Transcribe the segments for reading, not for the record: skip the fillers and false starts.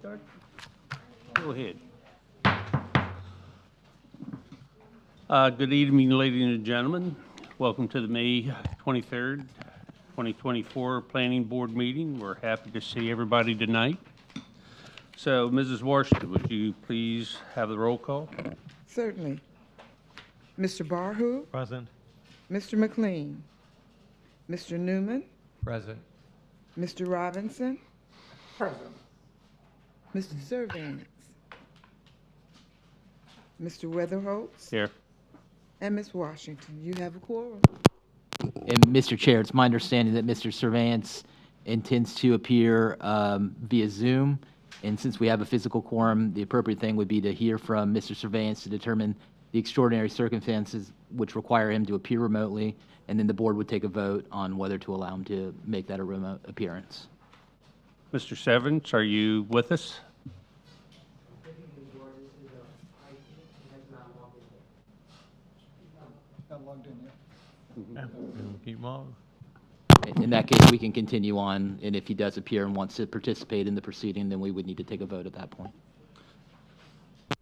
Start. Go ahead. Good evening, ladies and gentlemen. Welcome to the May 23rd, 2024 Planning Board meeting. We're happy to see everybody tonight. So, Mrs. Washington, would you please have the roll call? Certainly. Mr. Barhu? Present. Mr. McLean? Mr. Newman? Present. Mr. Robinson? Present. Mr. Servants? Mr. Weatherholtz? Here. And Ms. Washington. You have a quorum. And Mr. Chair, it's my understanding that Mr. Servants intends to appear via Zoom. And since we have a physical quorum, the appropriate thing would be to hear from Mr. Servants to determine the extraordinary circumstances which require him to appear remotely, and then the board would take a vote on whether to allow him to make that a remote appearance. Mr. Sevens, are you with us? Keep on. In that case, we can continue on, and if he does appear and wants to participate in the proceeding, then we would need to take a vote at that point.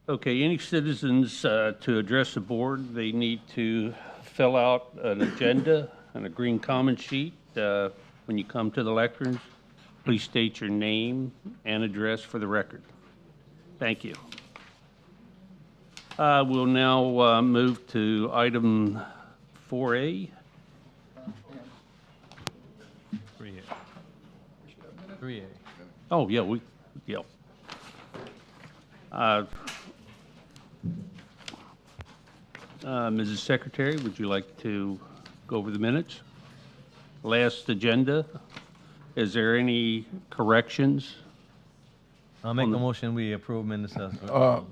Okay, any citizens to address the board, they need to fill out an agenda and a green comment sheet. When you come to the lecterns, please state your name and address for the record. Thank you. We'll now move to item 4A. 3A. Oh, yeah, Mrs. Secretary, would you like to go over the minutes? Last agenda, is there any corrections? I'll make a motion, we approve minutes as.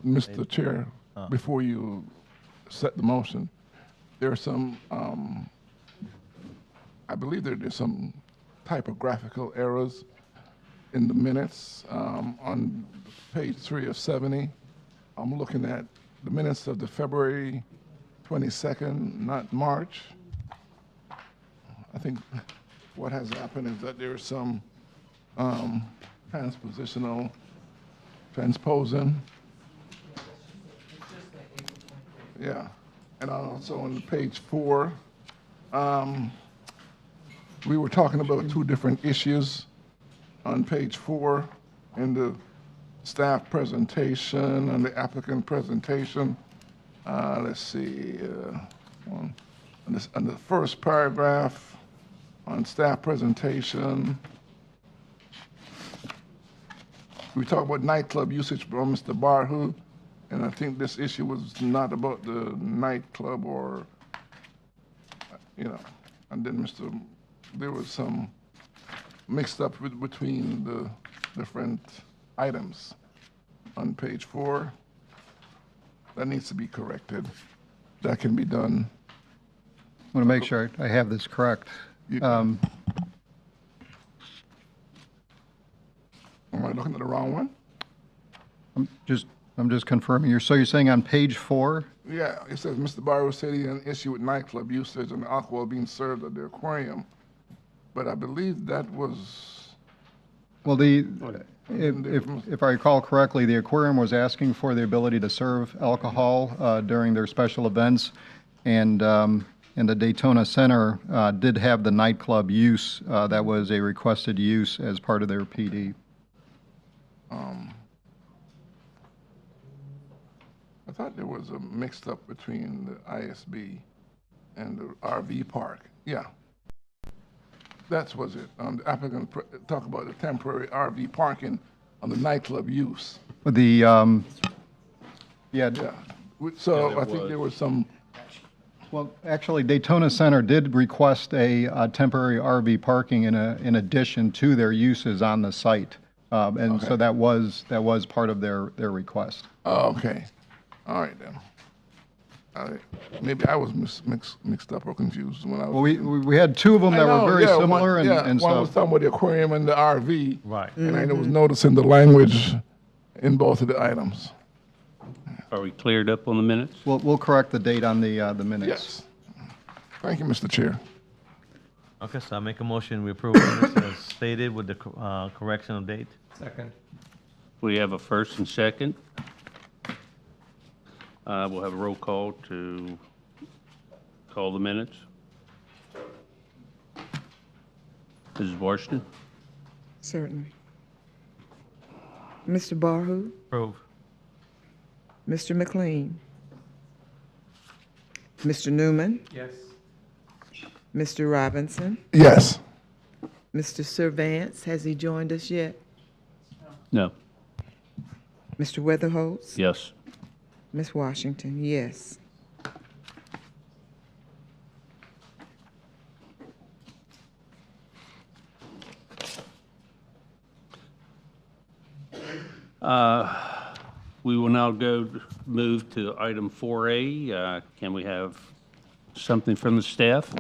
Mr. Chair, before you set the motion, there are some, I believe there's some typographical errors in the minutes on page 3 of 70. I'm looking at the minutes of the February 22nd, not March. I think what has happened is that there's some transposing. Yeah, and also on page 4, we were talking about two different issues on page 4 in the staff presentation and the applicant presentation. Let's see, on the first paragraph on staff presentation, we talk about nightclub usage from Mr. Barhu, and I think this issue was not about the nightclub or, and then there was some mixed up between the different items on page 4. That needs to be corrected. That can be done. I want to make sure I have this correct. Am I looking at the wrong one? I'm just confirming. You're saying on page 4? Yeah, it says Mr. Barrow said he had an issue with nightclub usage and alcohol being served at the aquarium, but I believe that was. Well, if I recall correctly, the aquarium was asking for the ability to serve alcohol during their special events, and the Daytona Center did have the nightclub use. That was a requested use as part of their PD. I thought there was a mixed up between the ISB and the RV park. Yeah. That was it. The applicant talk about the temporary RV parking on the nightclub use. Yeah. So I think there was some. Well, actually, Daytona Center did request a temporary RV parking in addition to their uses on the site, and Okay. so that was part of their request. Oh, okay. All right then. Maybe I was mixed up or confused when I was. Well, we had two of them that were very similar, and one so. was talking about the aquarium and the RV. Right. And I was noticing the language in both of the items. Are we cleared up on the minutes? We'll correct the date on the minutes. Yes. Thank you, Mr. Chair. Okay, so I make a motion, we approve minutes as stated with the correction of date. Second. We have a first and second. We'll have a roll call to call the minutes. Mrs. Washington? Certainly. Mr. Barhu, Approve. Mr. McLean, Mr. Newman, Yes. Mr. Robinson, Yes. Mr. Servance, has he joined us yet? No. Mr. Weatherholtz? Yes. Ms. Washington, yes. We will now move to item 4A. Can we have something from the staff?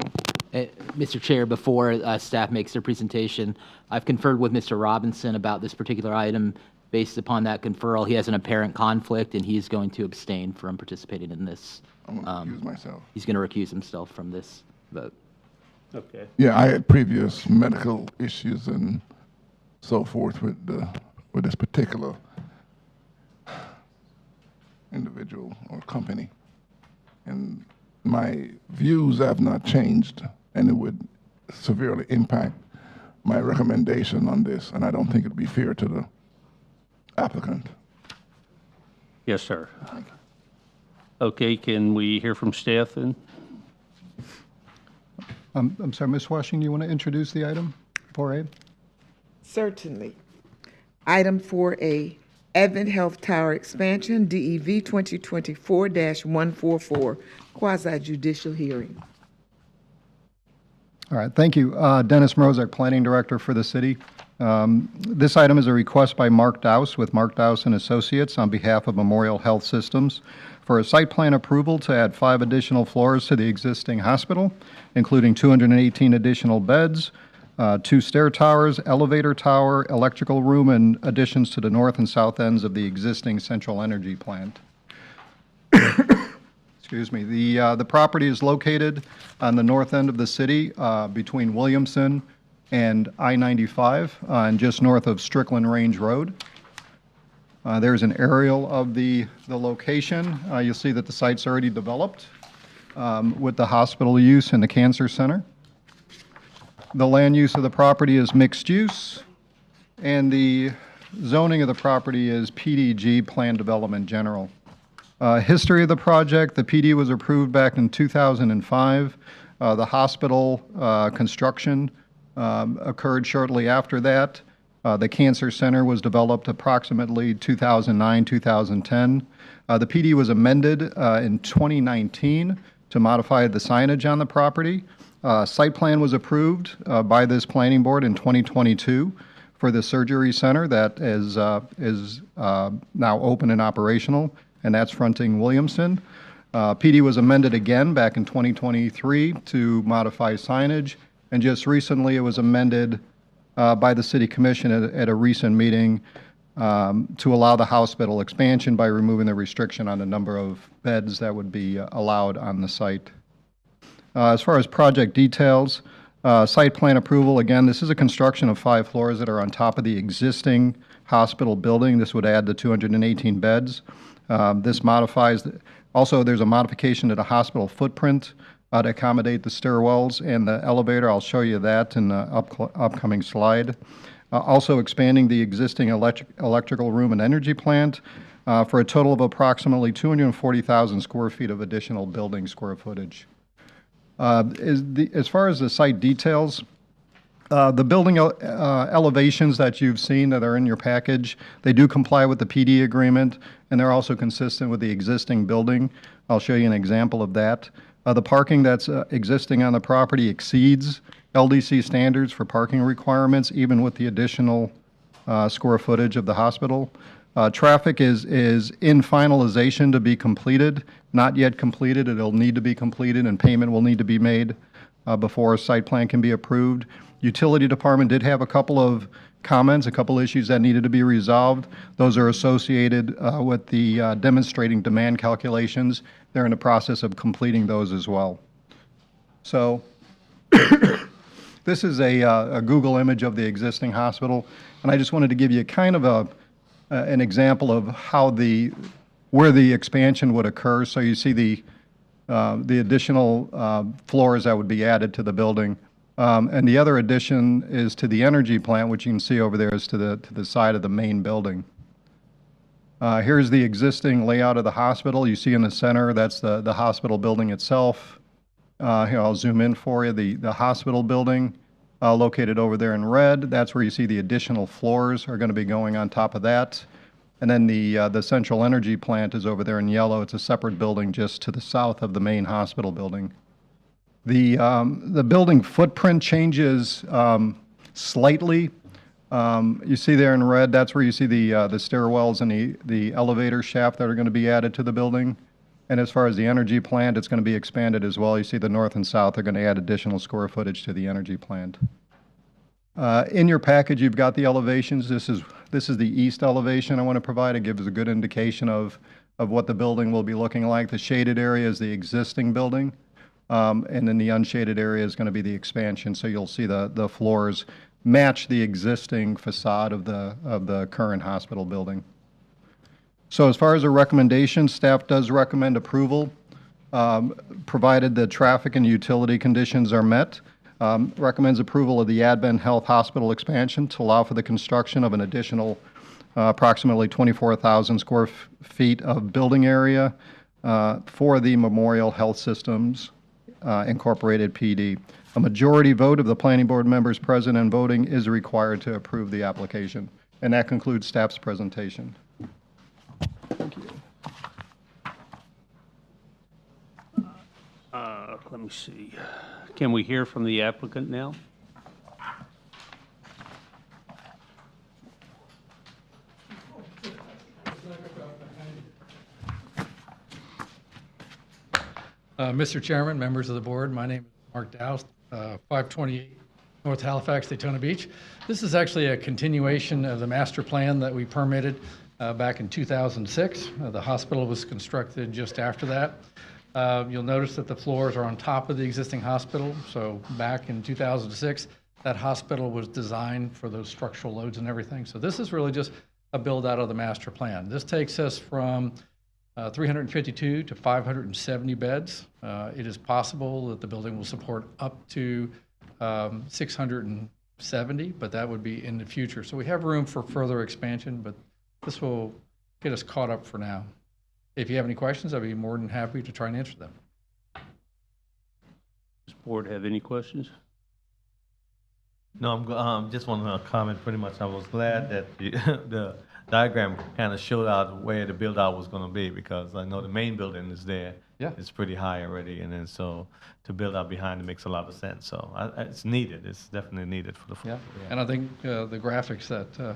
Mr. Chair, before staff makes their presentation, I've conferred with Mr. Robinson about this particular item. Based upon that conferral, he has an apparent conflict, and he's going to abstain from participating in this. I'm going to use myself. He's going to recuse himself from this vote. Okay. Yeah, I had previous medical issues and so forth with this particular individual or company. And my views have not changed, and it would severely impact my recommendation on this, and I don't think it'd be fair to the applicant. Yes, sir. Okay, can we hear from staff then? I'm sorry, Ms. Washington, you want to introduce the item, 4A? Certainly. Item 4A, Advent Health Tower Expansion, DEV 2024-144, quasi-judicial hearing. All right, thank you. Dennis Mrozek, Planning Director for the city. This item is a request by Mark Dowst with Mark Dowst and Associates on behalf of Memorial Health Systems for a site plan approval to add 5 additional floors to the existing hospital, including 218 additional beds, 2 stair towers, elevator tower, electrical room, and additions to the north and south ends of the existing central energy plant. Excuse me. The property is located on the north end of the city between Williamson and I-95 and just north of Strickland Range Road. There's an aerial of the location. You'll see that the site's already developed with the hospital use and the cancer center. The land use of the property is mixed use, and the zoning of the property is PDG, Planned Development General. History of the project, the PD was approved back in 2005. The hospital construction occurred shortly after that. The cancer center was developed approximately 2009, 2010. The PD was amended in 2019 to modify the signage on the property. Site plan was approved by this planning board in 2022 for the surgery center that is now open and operational, and that's fronting Williamson. PD was amended again back in 2023 to modify signage, and just recently it was amended by the City Commission at a recent meeting to allow the hospital expansion by removing the restriction on the number of beds that would be allowed on the site. As far as project details, site plan approval, again, this is a construction of 5 floors that are on top of the existing hospital building. This would add the 218 beds. This modifies, also there's a modification to the hospital footprint to accommodate the stairwells and the elevator. I'll show you that in the upcoming slide. Also expanding the existing electrical room and energy plant for a total of approximately 240,000 square feet of additional building square footage. As far as the site details, the building elevations that you've seen that are in your package, they do comply with the PD agreement, and they're also consistent with the existing building. I'll show you an example of that. The parking that's existing on the property exceeds LDC standards for parking requirements, even with the additional square footage of the hospital. Traffic is in finalization to be completed, not yet completed. It'll need to be completed, and payment will need to be made before a site plan can be approved. Utility department did have a couple of comments, a couple issues that needed to be resolved. Those are associated with the demonstrating demand calculations. They're in the process of completing those as well. So this is a Google image of the existing hospital, and I just wanted to give you kind of an example of where the expansion would occur. So you see the additional floors that would be added to the building. And the other addition is to the energy plant, which you can see over there is to the side of the main building. Here's the existing layout of the hospital. You see in the center, that's the hospital building itself. Here, I'll zoom in for you. The hospital building located over there in red, that's where you see the additional floors are going to be going on top of that. And then the central energy plant is over there in yellow. It's a separate building just to the south of the main hospital building. The building footprint changes slightly. You see there in red, that's where you see the stairwells and the elevator shaft that are going to be added to the building. And as far as the energy plant, it's going to be expanded as well. You see the north and south are going to add additional square footage to the energy plant. In your package, you've got the elevations. This is the east elevation I want to provide. It gives a good indication of what the building will be looking like. The shaded area is the existing building, and then the unshaded area is going to be the expansion. So you'll see the floors match the existing facade of the current hospital building. So as far as a recommendation, staff does recommend approval, provided the traffic and utility conditions are met. Recommends approval of the Advent Health Hospital expansion to allow for the construction of an additional approximately 24,000 square feet of building area for the Memorial Health Systems Incorporated PD. A majority vote of the planning board members present and voting is required to approve the application. And that concludes staff's presentation. Thank you. Let me see. Can we hear from the applicant now? Mr. Chairman, members of the board, my name is Mark Dowst, 528 North Halifax, Daytona Beach. This is actually a continuation of the master plan that we permitted back in 2006. The hospital was constructed just after that. You'll notice that the floors are on top of the existing hospital. So back in 2006, that hospital was designed for those structural loads and everything. So this is really just a build out of the master plan. This takes us from 352 to 570 beds. It is possible that the building will support up to 670, but that would be in the future. So we have room for further expansion, but this will get us caught up for now. If you have any questions, I'd be more than happy to try and answer them. Does the board have any questions? No, I'm just want to comment pretty much. I was glad that the diagram kind of showed out where the build out was going to be, because I know the main building is there. Yeah. It's pretty high already, and then so to build out behind it makes a lot of sense. So it's needed. It's definitely needed for the future. Yeah. And I think the graphics that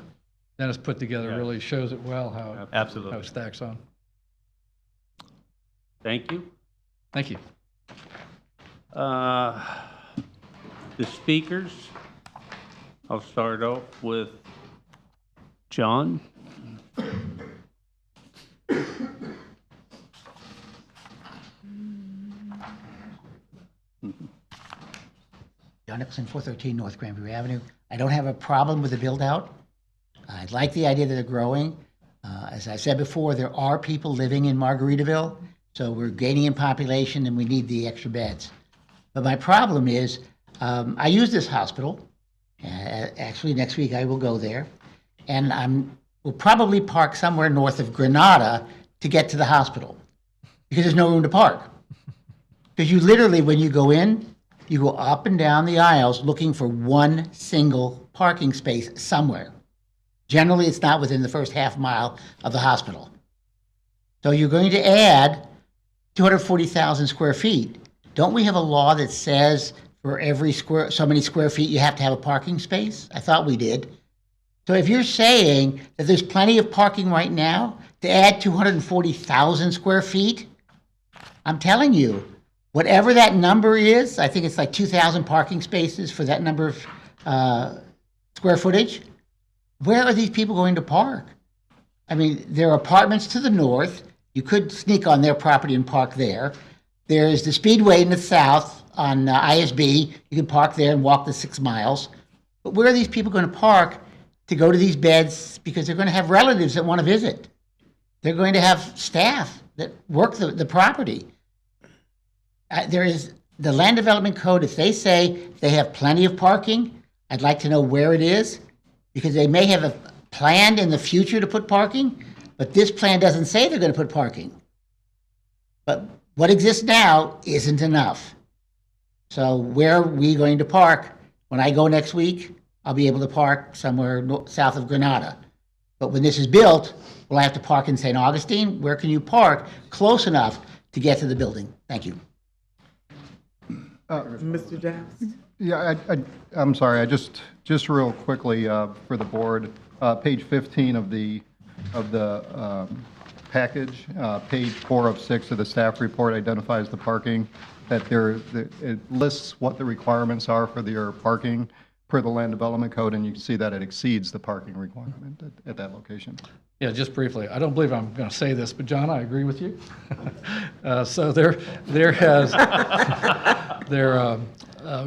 Dennis put together Yeah. really shows it well how Absolutely. it stacks on. Thank you. Thank you. The speakers, I'll start off with John. John Nicholson, 413 North Granbury Avenue. I don't have a problem with the build-out. I like the idea that they're growing. As I said before, there are people living in Margaritaville, so we're gaining in population and we need the extra beds. But my problem is, I use this hospital. Actually, next week I will go there, and will probably park somewhere north of Granada to get to the hospital, because there's no room to park. Because you literally, when you go in, you go up and down the aisles looking for one single parking space somewhere. Generally, it's not within the first half mile of the hospital. So you're going to add 240,000 square feet. Don't we have a law that says for every so many square feet you have to have a parking space? I thought we did. So if you're saying that there's plenty of parking right now to add 240,000 square feet, I'm telling you, whatever that number is, I think it's like 2,000 parking spaces for that number of square footage. Where are these people going to park? I mean, there are apartments to the north. You could sneak on their property and park there. There's the Speedway in the south on ISB. You can park there and walk the 6 miles. But where are these people going to park to go to these beds because they're going to have relatives that want to visit. They're going to have staff that work the property. There is the land development code. If they say they have plenty of parking, I'd like to know where it is, because they may have a planned in the future to put parking, but this plan doesn't say they're going to put parking. But what exists now isn't enough. So where are we going to park? When I go next week, I'll be able to park somewhere south of Granada. But when this is built, will I have to park in St. Augustine? Where can you park close enough to get to the building? Thank you. Mr. Dowst? Yeah, I'm sorry, I just real quickly for the board, page 15 of the package, page 4 of 6 of the staff report identifies the parking, that it lists what the requirements are for your parking per the land development code, and you can see that it exceeds the parking requirement at that location. Yeah, just briefly, I don't believe I'm going to say this, but John, I agree with you. So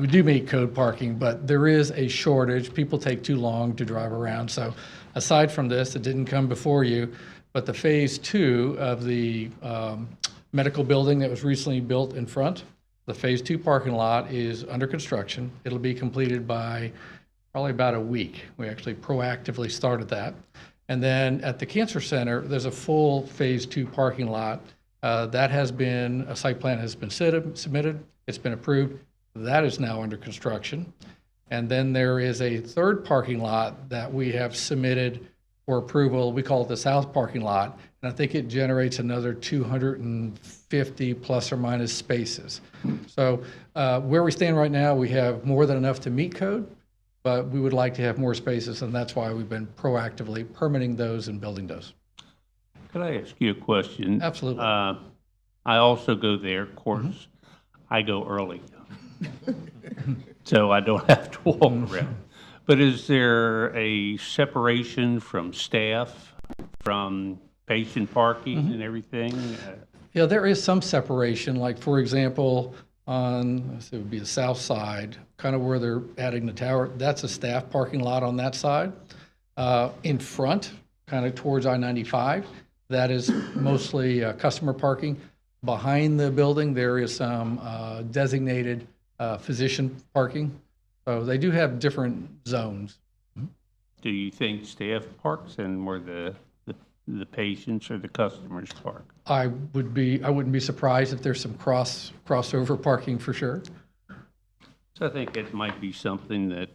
we do meet code parking, but there is a shortage. People take too long to drive around. So aside from this, it didn't come before you, but the phase 2 of the medical building that was recently built in front, the phase 2 parking lot is under construction. It'll be completed by probably about a week. We actually proactively started that. And then at the cancer center, there's a full phase 2 parking lot. That has been, a site plan has been submitted. It's been approved. That is now under construction. And then there is a third parking lot that we have submitted for approval. We call it the south parking lot. And I think it generates another 250 plus or minus spaces. So where we stand right now, we have more than enough to meet code, but we would like to have more spaces, and that's why we've been proactively permitting those and building those. Could I ask you a question? Absolutely. I also go there, of course. I go early, so I don't have to walk around. But is there a separation from staff, from patient parking and everything? Yeah, there is some separation, like for example, on, it would be the south side, kind of where they're adding the tower, that's a staff parking lot on that side. In front, kind of towards I-95, that is mostly customer parking. Behind the building, there is some designated physician parking. So they do have different zones. Do you think staff parks and where the patients or the customers park? I wouldn't be surprised if there's some crossover parking for sure. So I think it might be something that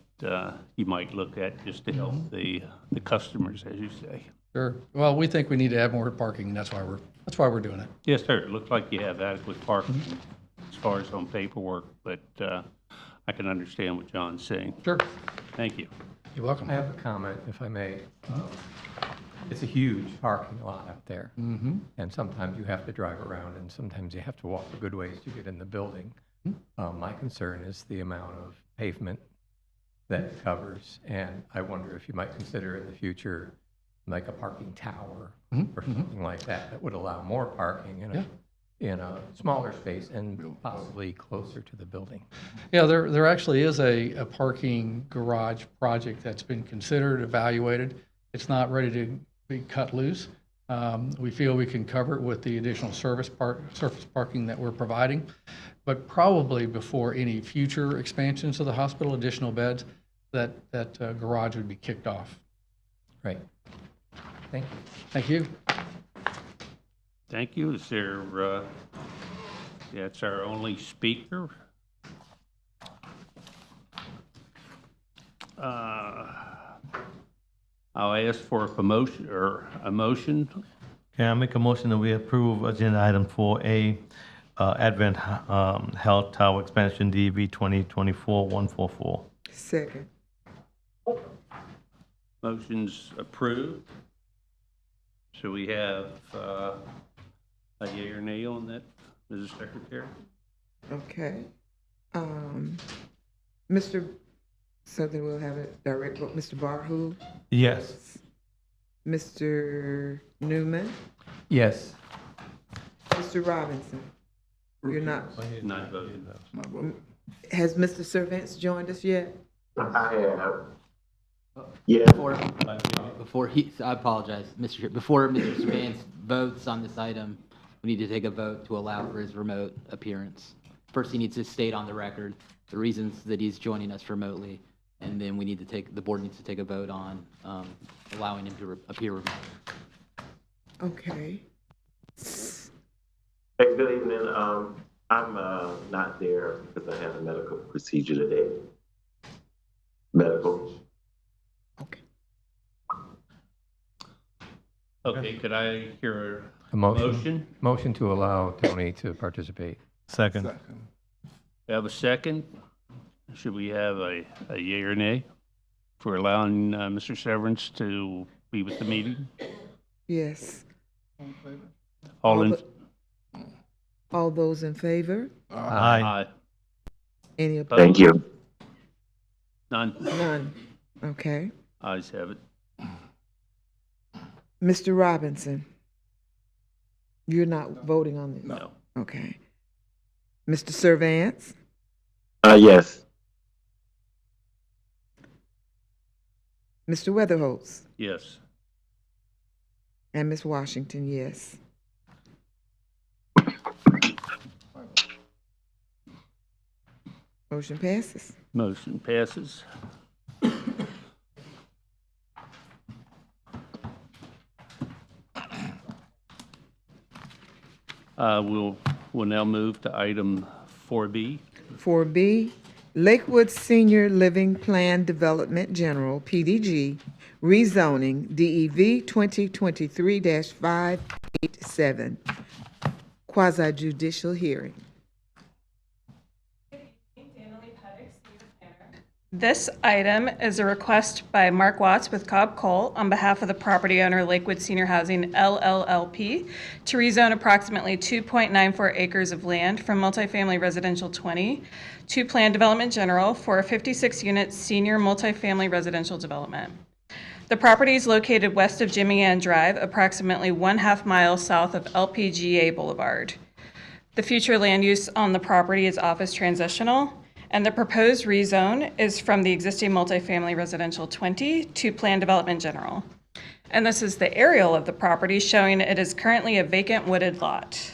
you might look at just to help the customers, as you say. Sure. Well, we think we need to have more parking, and that's why we're doing it. Yes, sir. It looks like you have adequate parking as far as on paperwork, but I can understand what John's saying. Sure. Thank you. You're welcome. I have a comment, if I may. It's a huge parking lot up there. And sometimes you have to drive around, and sometimes you have to walk a good ways to get in the building. My concern is the amount of pavement that it covers, and I wonder if you might consider in the future like a parking tower or something like that that would allow more parking in a smaller space and possibly closer to the building. Yeah, there actually is a parking garage project that's been considered, evaluated. It's not ready to be cut loose. We feel we can cover it with the additional surface parking that we're providing, but probably before any future expansions of the hospital, additional beds, that garage would be kicked off. Right. Thank you. Thank you. Thank you. Is there, that's our only speaker. I'll ask for a promotion or a motion. Can I make a motion that we approve agenda item 4A, Advent Health Tower Expansion DV 2024-144? Second. Motion's approved. So we have a yea or nay on that, Mrs. Secretary? Okay. So then we'll have it direct vote. Mr. Barhu, Yes. Mr. Newman, Yes. Mr. Robinson. You're not, Not voting. has Mr. Servants joined us yet? I have. Yeah. I apologize, Mr. Chair. Before Mr. Surveillance votes on this item, we need to take a vote to allow for his remote appearance. First, he needs to state on the record the reasons that he's joining us remotely, and then the board needs to take a vote on allowing him to appear remotely. Okay. Hey, good evening. I'm not there because I had a medical procedure today. Medical. Okay. Okay, could I hear A a motion? Motion to allow Tony to participate. Second. Second. We have a second. Should we have a yea or nay for allowing Mr. Severance to be with the meeting? Yes. All in? All those in favor? Aye. Any opposed? Thank you. None. None. Okay. Ayes have it. Mr. Robinson, you're not voting on this? No. Okay. Mr. Surveillance? Yes. Mr. Weatherholtz? Yes. And Ms. Washington, yes. Motion passes. Motion passes. We'll now move to item 4B. 4B, Lakewood Senior Living Plan Development General, PDG, rezoning, DEV 2023-587, quasi-judicial hearing. This item is a request by Mark Watts with Cobb Cole on behalf of the property owner Lakewood Senior Housing, LLLP, to rezone approximately 2.94 acres of land from multifamily residential 20 to planned development general for a 56-unit senior multifamily residential development. The property is located west of Jimmy Ann Drive, approximately 1/2 mile south of LPGA Boulevard. The future land use on the property is office transitional, and the proposed rezone is from the existing multifamily residential 20 to planned development general. And this is the aerial of the property showing it is currently a vacant wooded lot.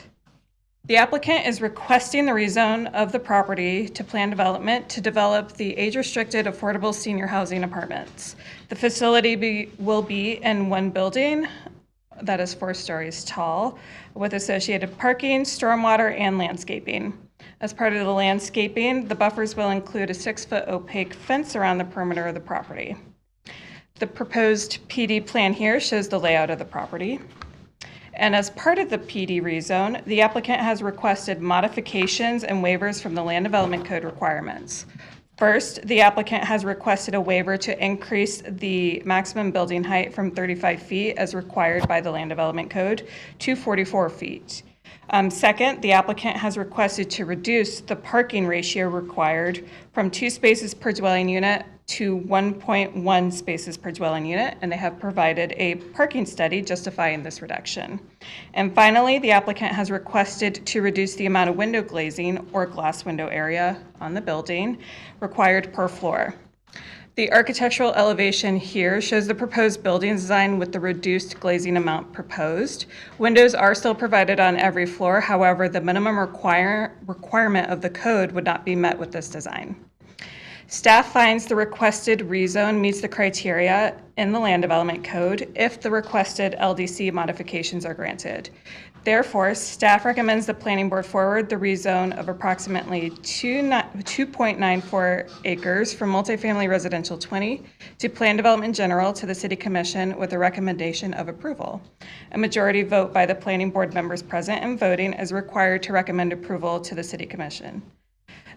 The applicant is requesting the rezone of the property to planned development to develop the age-restricted affordable senior housing apartments. The facility will be in one building that is 4 stories tall with associated parking, stormwater, and landscaping. As part of the landscaping, the buffers will include a 6-foot opaque fence around the perimeter of the property. The proposed PD plan here shows the layout of the property. And as part of the PD rezone, the applicant has requested modifications and waivers from the Land Development Code requirements. First, the applicant has requested a waiver to increase the maximum building height from 35 feet as required by the Land Development Code to 44 feet. Second, the applicant has requested to reduce the parking ratio required from 2 spaces per dwelling unit to 1.1 spaces per dwelling unit, and they have provided a parking study justifying this reduction. And finally, the applicant has requested to reduce the amount of window glazing or glass window area on the building required per floor. The architectural elevation here shows the proposed building design with the reduced glazing amount proposed. Windows are still provided on every floor. However, the minimum requirement of the code would not be met with this design. Staff finds the requested rezone meets the criteria in the Land Development Code if the requested LDC modifications are granted. Therefore, staff recommends the Planning Board forward the rezone of approximately 2.94 acres from multifamily residential 20 to planned development general to the City Commission with a recommendation of approval. A majority vote by the Planning Board members present and voting is required to recommend approval to the City Commission.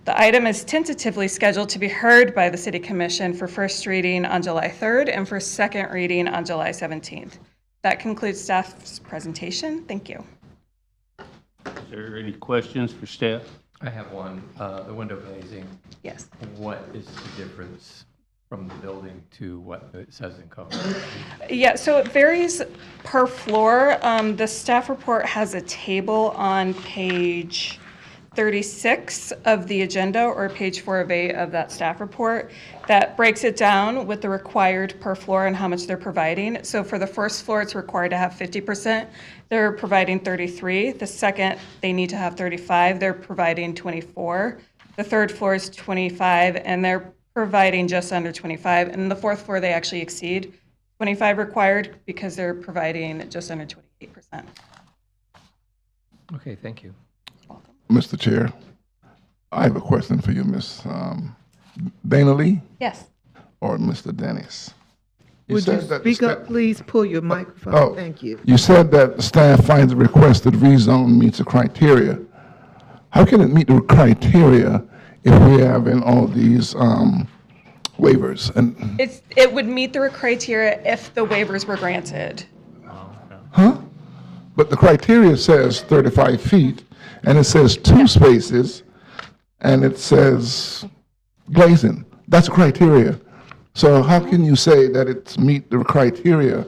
The item is tentatively scheduled to be heard by the City Commission for first reading on July 3rd and for second reading on July 17th. That concludes staff's presentation. Thank you. Is there any questions for staff? I have one, the window glazing. Yes. What is the difference from the building to what it says in code? Yeah, so it varies per floor. The staff report has a table on page 36 of the agenda, or page 4 of 8 of that staff report, that breaks it down with the required per floor and how much they're providing. So for the first floor, it's required to have 50%. They're providing 33. The second, they need to have 35. They're providing 24. The third floor is 25, and they're providing just under 25. And the fourth floor, they actually exceed 25 required because they're providing just under 28%. Okay, thank you. Mr. Chair, I have a question for you, Ms. Dana Lee Yes. or Mr. Dennis. Would you said that the speak up, please? Pull your microphone. Oh. Thank you. You said that the staff finds the requested rezone meets the criteria. How can it meet the criteria if we have in all these waivers? And It would meet the criteria if the waivers were granted. but the criteria says 35 feet, and it says 2 spaces, and it says glazing. That's criteria. So how can you say that it's meet the criteria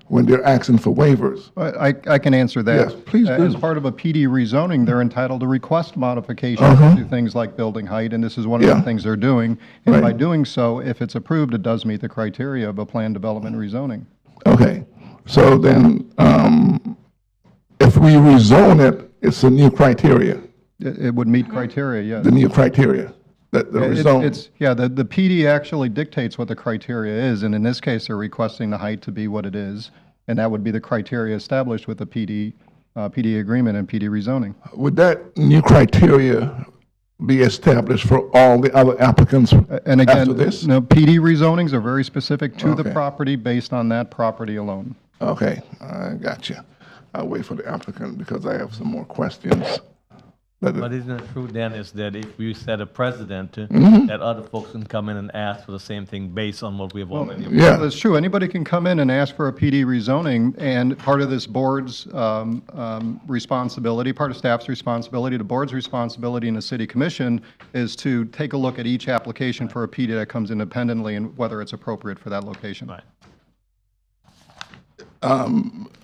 when they're asking for waivers? I can answer that. Yes, please do. As part of a PD rezoning, they're entitled to request modifications to do things like building height, and this is one of the Yeah. things they're doing. And by Right. doing so, if it's approved, it does meet the criteria of a planned development rezoning. Okay, so then, if we rezone it, it's a new criteria, It would meet criteria, yes. the new criteria, that the rezone. Yeah, the PD actually dictates what the criteria is, and in this case, they're requesting the height to be what it is, and that would be the criteria established with the PD agreement and PD rezoning. Would that new criteria be established for all the other applicants And again, after this? no, PD rezonings are very specific to the Okay. property based on that property alone. Okay, I got you. I'll wait for the applicant because I have some more questions. But isn't it true, Dennis, that if we set a precedent, that other folks can come in and ask for the same thing based on what we have already approved? Yeah, That's true. Anybody can come in and ask for a PD rezoning, and part of this board's responsibility, part of staff's responsibility, the board's responsibility, and the city commission is to take a look at each application for a PD that comes independently and whether it's appropriate for that location. Right.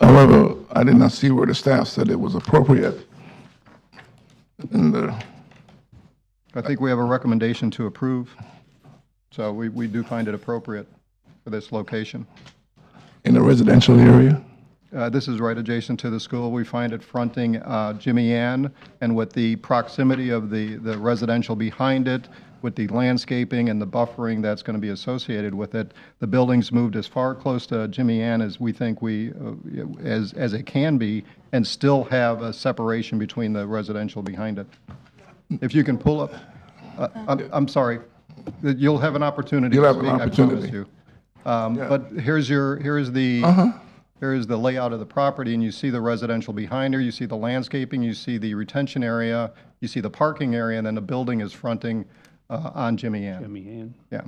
however, I did not see where the staff said it was appropriate. In the, I think we have a recommendation to approve, so we do find it appropriate for this location. in the residential area? This is right adjacent to the school. We find it fronting Jimmy Ann, and with the proximity of the residential behind it, with the landscaping and the buffering that's going to be associated with it, the building's moved as far close to Jimmy Ann as we think as it can be, and still have a separation between the residential behind it. If you can pull up, I'm sorry, you'll have an opportunity You'll to have an speak, I promise opportunity. you. But here's the layout of the property, and you see the residential behind her, you see the landscaping, you see the retention area, you see the parking area, and then the building is fronting on Jimmy Ann. Jimmy Ann. Yeah,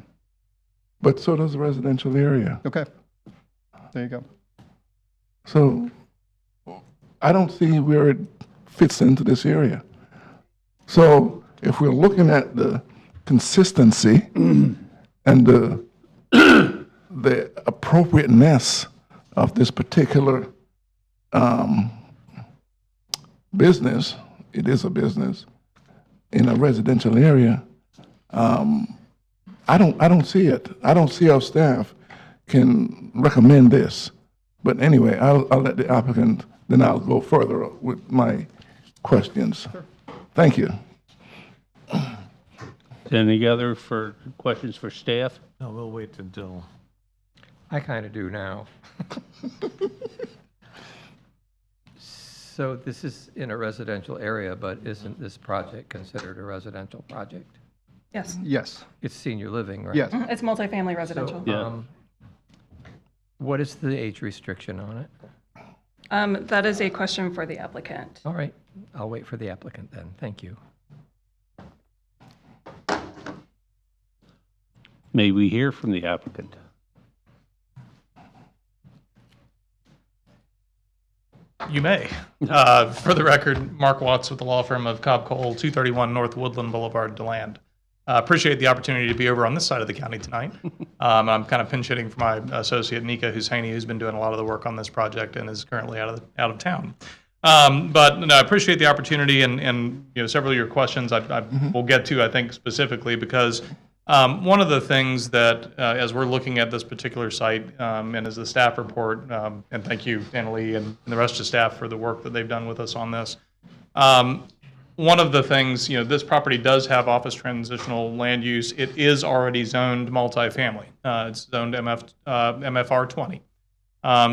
But so does the residential area. okay. There you go. So I don't see where it fits into this area. So if we're looking at the consistency and the appropriateness of this particular business, it is a business in a residential area, I don't see it. I don't see how staff can recommend this. But anyway, I'll let the applicant, then I'll go further with my questions. Thank you. Any other questions for staff? No, we'll wait until. I kind of do now. So this is in a residential area, but isn't this project considered a residential project? Yes. Yes, It's senior living, right? yes. It's multifamily residential. Yeah. What is the age restriction on it? That is a question for the applicant. All right, I'll wait for the applicant then. Thank you. May we hear from the applicant? You may. For the record, Mark Watts with the law firm of Cobb Cole, 231 North Woodland Boulevard, DeLand. Appreciate the opportunity to be over on this side of the county tonight. I'm kind of pinch hitting for my associate Nika Hussaini, who's been doing a lot of the work on this project and is currently out of town. But no, I appreciate the opportunity and several of your questions I will get to, I think, specifically because one of the things that, as we're looking at this particular site and as the staff report, and thank you, Annalee, and the rest of staff for the work that they've done with us on this. One of the things, this property does have office transitional land use. It is already zoned multifamily. It's zoned MFR 20.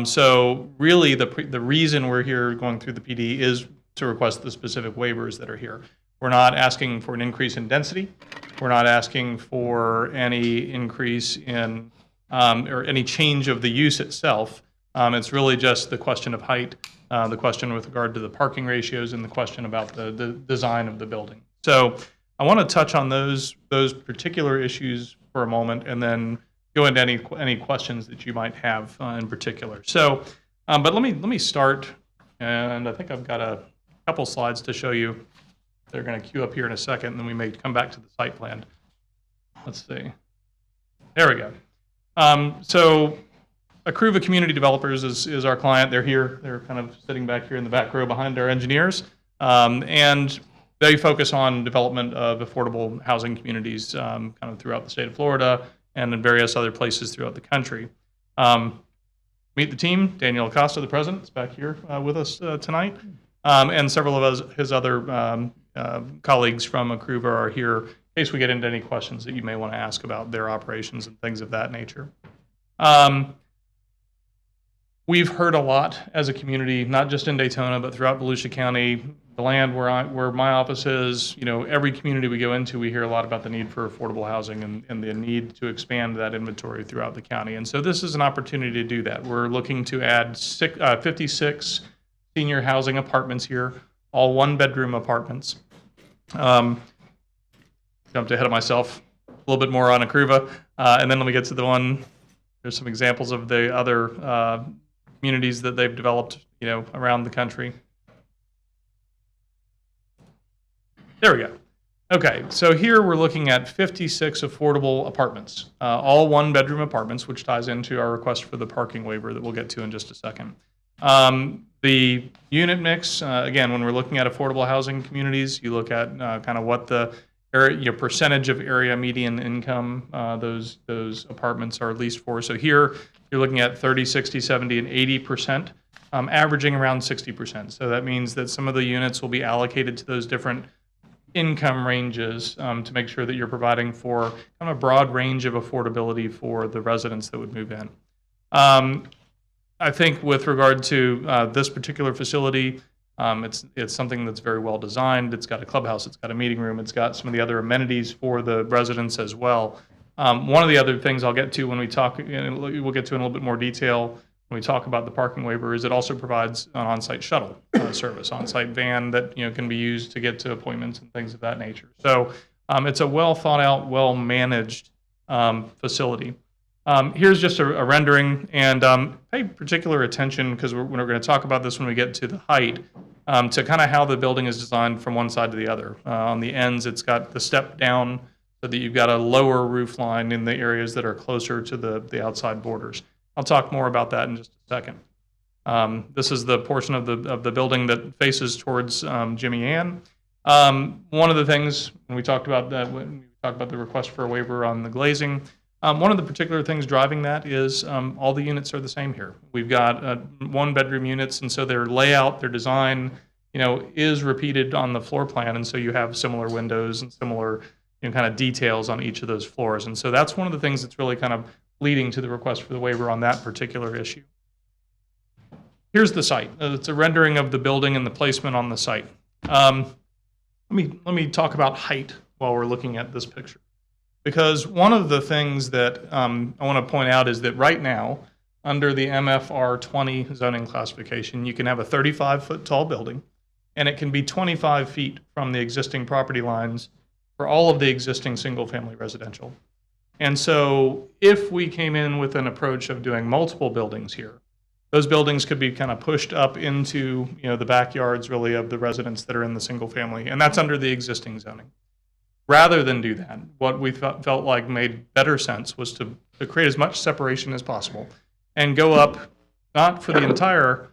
So really the reason we're here going through the PD is to request the specific waivers that are here. We're not asking for an increase in density. We're not asking for any increase in or any change of the use itself. It's really just the question of height, the question with regard to the parking ratios, and the question about the design of the building. So I want to touch on those particular issues for a moment, and then go into any questions that you might have in particular. So, but let me start, and I think I've got a couple slides to show you. They're going to queue up here in a second, and then we may come back to the site plan. Let's see. There we go. So Acruva Community Developers is our client. They're here. They're kind of sitting back here in the back row behind our engineers. And they focus on development of affordable housing communities kind of throughout the state of Florida and in various other places throughout the country. Meet the team. Daniel Acosta, the president, is back here with us tonight. And several of his other colleagues from Acruva are here in case we get into any questions that you may want to ask about their operations and things of that nature. We've heard a lot as a community, not just in Daytona, but throughout Volusia County, the land where my office is. Every community we go into, we hear a lot about the need for affordable housing and the need to expand that inventory throughout the county. And so this is an opportunity to do that. We're looking to add 56 senior housing apartments here, all one-bedroom apartments. Jumped ahead of myself a little bit more on Acruva, and then let me get to the one. There's some examples of the other communities that they've developed, around the country. There we go. Okay, so here we're looking at 56 affordable apartments, all one-bedroom apartments, which ties into our request for the parking waiver that we'll get to in just a second. The unit mix, again, when we're looking at affordable housing communities, you look at kind of what the percentage of area median income those apartments are leased for. So here you're looking at 30, 60, 70, and 80%, averaging around 60%. So that means that some of the units will be allocated to those different income ranges to make sure that you're providing for kind of a broad range of affordability for the residents that would move in. I think with regard to this particular facility, it's something that's very well designed. It's got a clubhouse, it's got a meeting room, it's got some of the other amenities for the residents as well. One of the other things I'll get to when we talk, and we'll get to in a little bit more detail when we talk about the parking waiver, is it also provides an on-site shuttle service, on-site van that can be used to get to appointments and things of that nature. So it's a well thought out, well managed facility. Here's just a rendering, and pay particular attention because we're going to talk about this when we get to the height, to kind of how the building is designed from one side to the other. On the ends, it's got the step down so that you've got a lower roof line in the areas that are closer to the outside borders. I'll talk more about that in just a second. This is the portion of the building that faces towards Jimmy Ann. One of the things when we talked about that, when we talked about the request for a waiver on the glazing, one of the particular things driving that is all the units are the same here. We've got one-bedroom units, and so their layout, their design, is repeated on the floor plan, and so you have similar windows and similar kind of details on each of those floors. And so that's one of the things that's really kind of leading to the request for the waiver on that particular issue. Here's the site. It's a rendering of the building and the placement on the site. Let me talk about height while we're looking at this picture. Because one of the things that I want to point out is that right now, under the MFR 20 zoning classification, you can have a 35-foot tall building, and it can be 25 feet from the existing property lines for all of the existing single-family residential. And so if we came in with an approach of doing multiple buildings here, those buildings could be kind of pushed up into the backyards really of the residents that are in the single-family, and that's under the existing zoning. Rather than do that, what we felt like made better sense was to create as much separation as possible and go up, not for the entire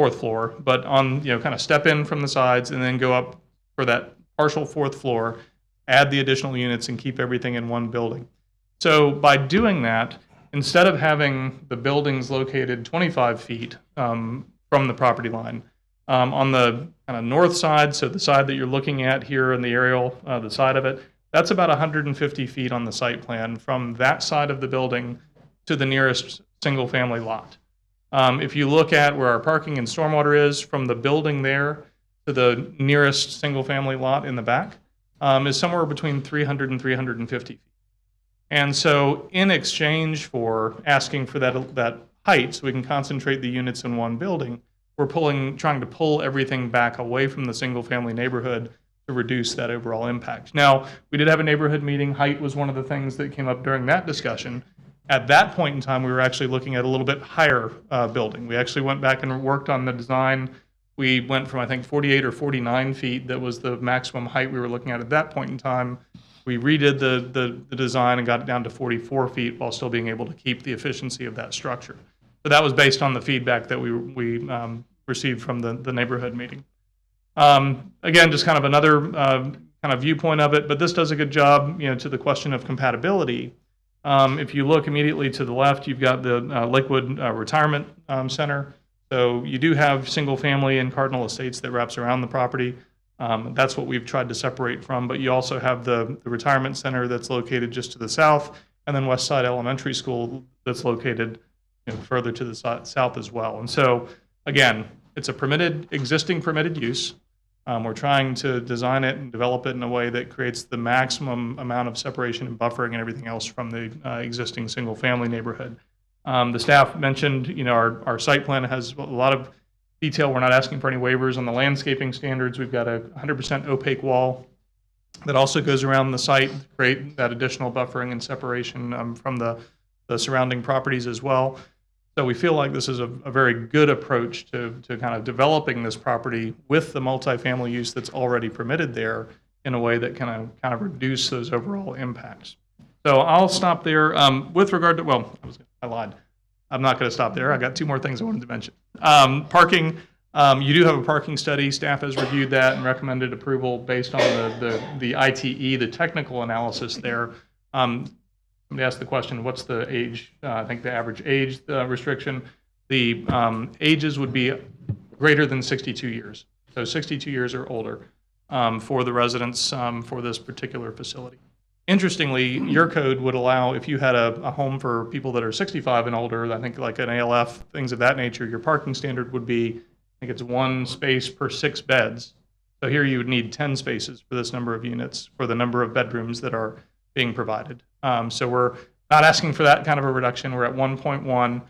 fourth floor, but on, kind of step in from the sides and then go up for that partial fourth floor, add the additional units and keep everything in one building. So by doing that, instead of having the buildings located 25 feet from the property line, on the kind of north side, so the side that you're looking at here in the aerial, the side of it, that's about 150 feet on the site plan from that side of the building to the nearest single-family lot. If you look at where our parking and stormwater is, from the building there to the nearest single-family lot in the back, is somewhere between 300 and 350 feet. And so in exchange for asking for that height so we can concentrate the units in one building, we're trying to pull everything back away from the single-family neighborhood to reduce that overall impact. Now, we did have a neighborhood meeting. Height was one of the things that came up during that discussion. At that point in time, we were actually looking at a little bit higher building. We actually went back and worked on the design. We went from, I think, 48 or 49 feet. That was the maximum height we were looking at that point in time. We redid the design and got it down to 44 feet while still being able to keep the efficiency of that structure. So that was based on the feedback that we received from the neighborhood meeting. Again, just kind of another kind of viewpoint of it, but this does a good job, to the question of compatibility. If you look immediately to the left, you've got the Lakewood Retirement Center. So you do have single family and Cardinal Estates that wraps around the property. That's what we've tried to separate from, but you also have the retirement center that's located just to the south, and then Westside Elementary School that's located further to the south as well. And so, again, it's a existing permitted use. We're trying to design it and develop it in a way that creates the maximum amount of separation and buffering and everything else from the existing single-family neighborhood. The staff mentioned, our site plan has a lot of detail. We're not asking for any waivers on the landscaping standards. We've got a 100% opaque wall that also goes around the site to create that additional buffering and separation from the surrounding properties as well. So we feel like this is a very good approach to kind of developing this property with the multifamily use that's already permitted there in a way that can kind of reduce those overall impacts. So I'll stop there. With regard to, I lied. I'm not going to stop there. I got two more things I wanted to mention. Parking, you do have a parking study. Staff has reviewed that and recommended approval based on the ITE, the technical analysis there. Somebody asked the question, what's the age? I think the average age restriction. The ages would be greater than 62 years. So 62 years or older for the residents for this particular facility. Interestingly, your code would allow, if you had a home for people that are 65 and older, I think like an ALF, things of that nature, your parking standard would be, I think it's 1 space per 6 beds. So here you would need 10 spaces for this number of units for the number of bedrooms that are being provided. So we're not asking for that kind of a reduction. We're at 1.1.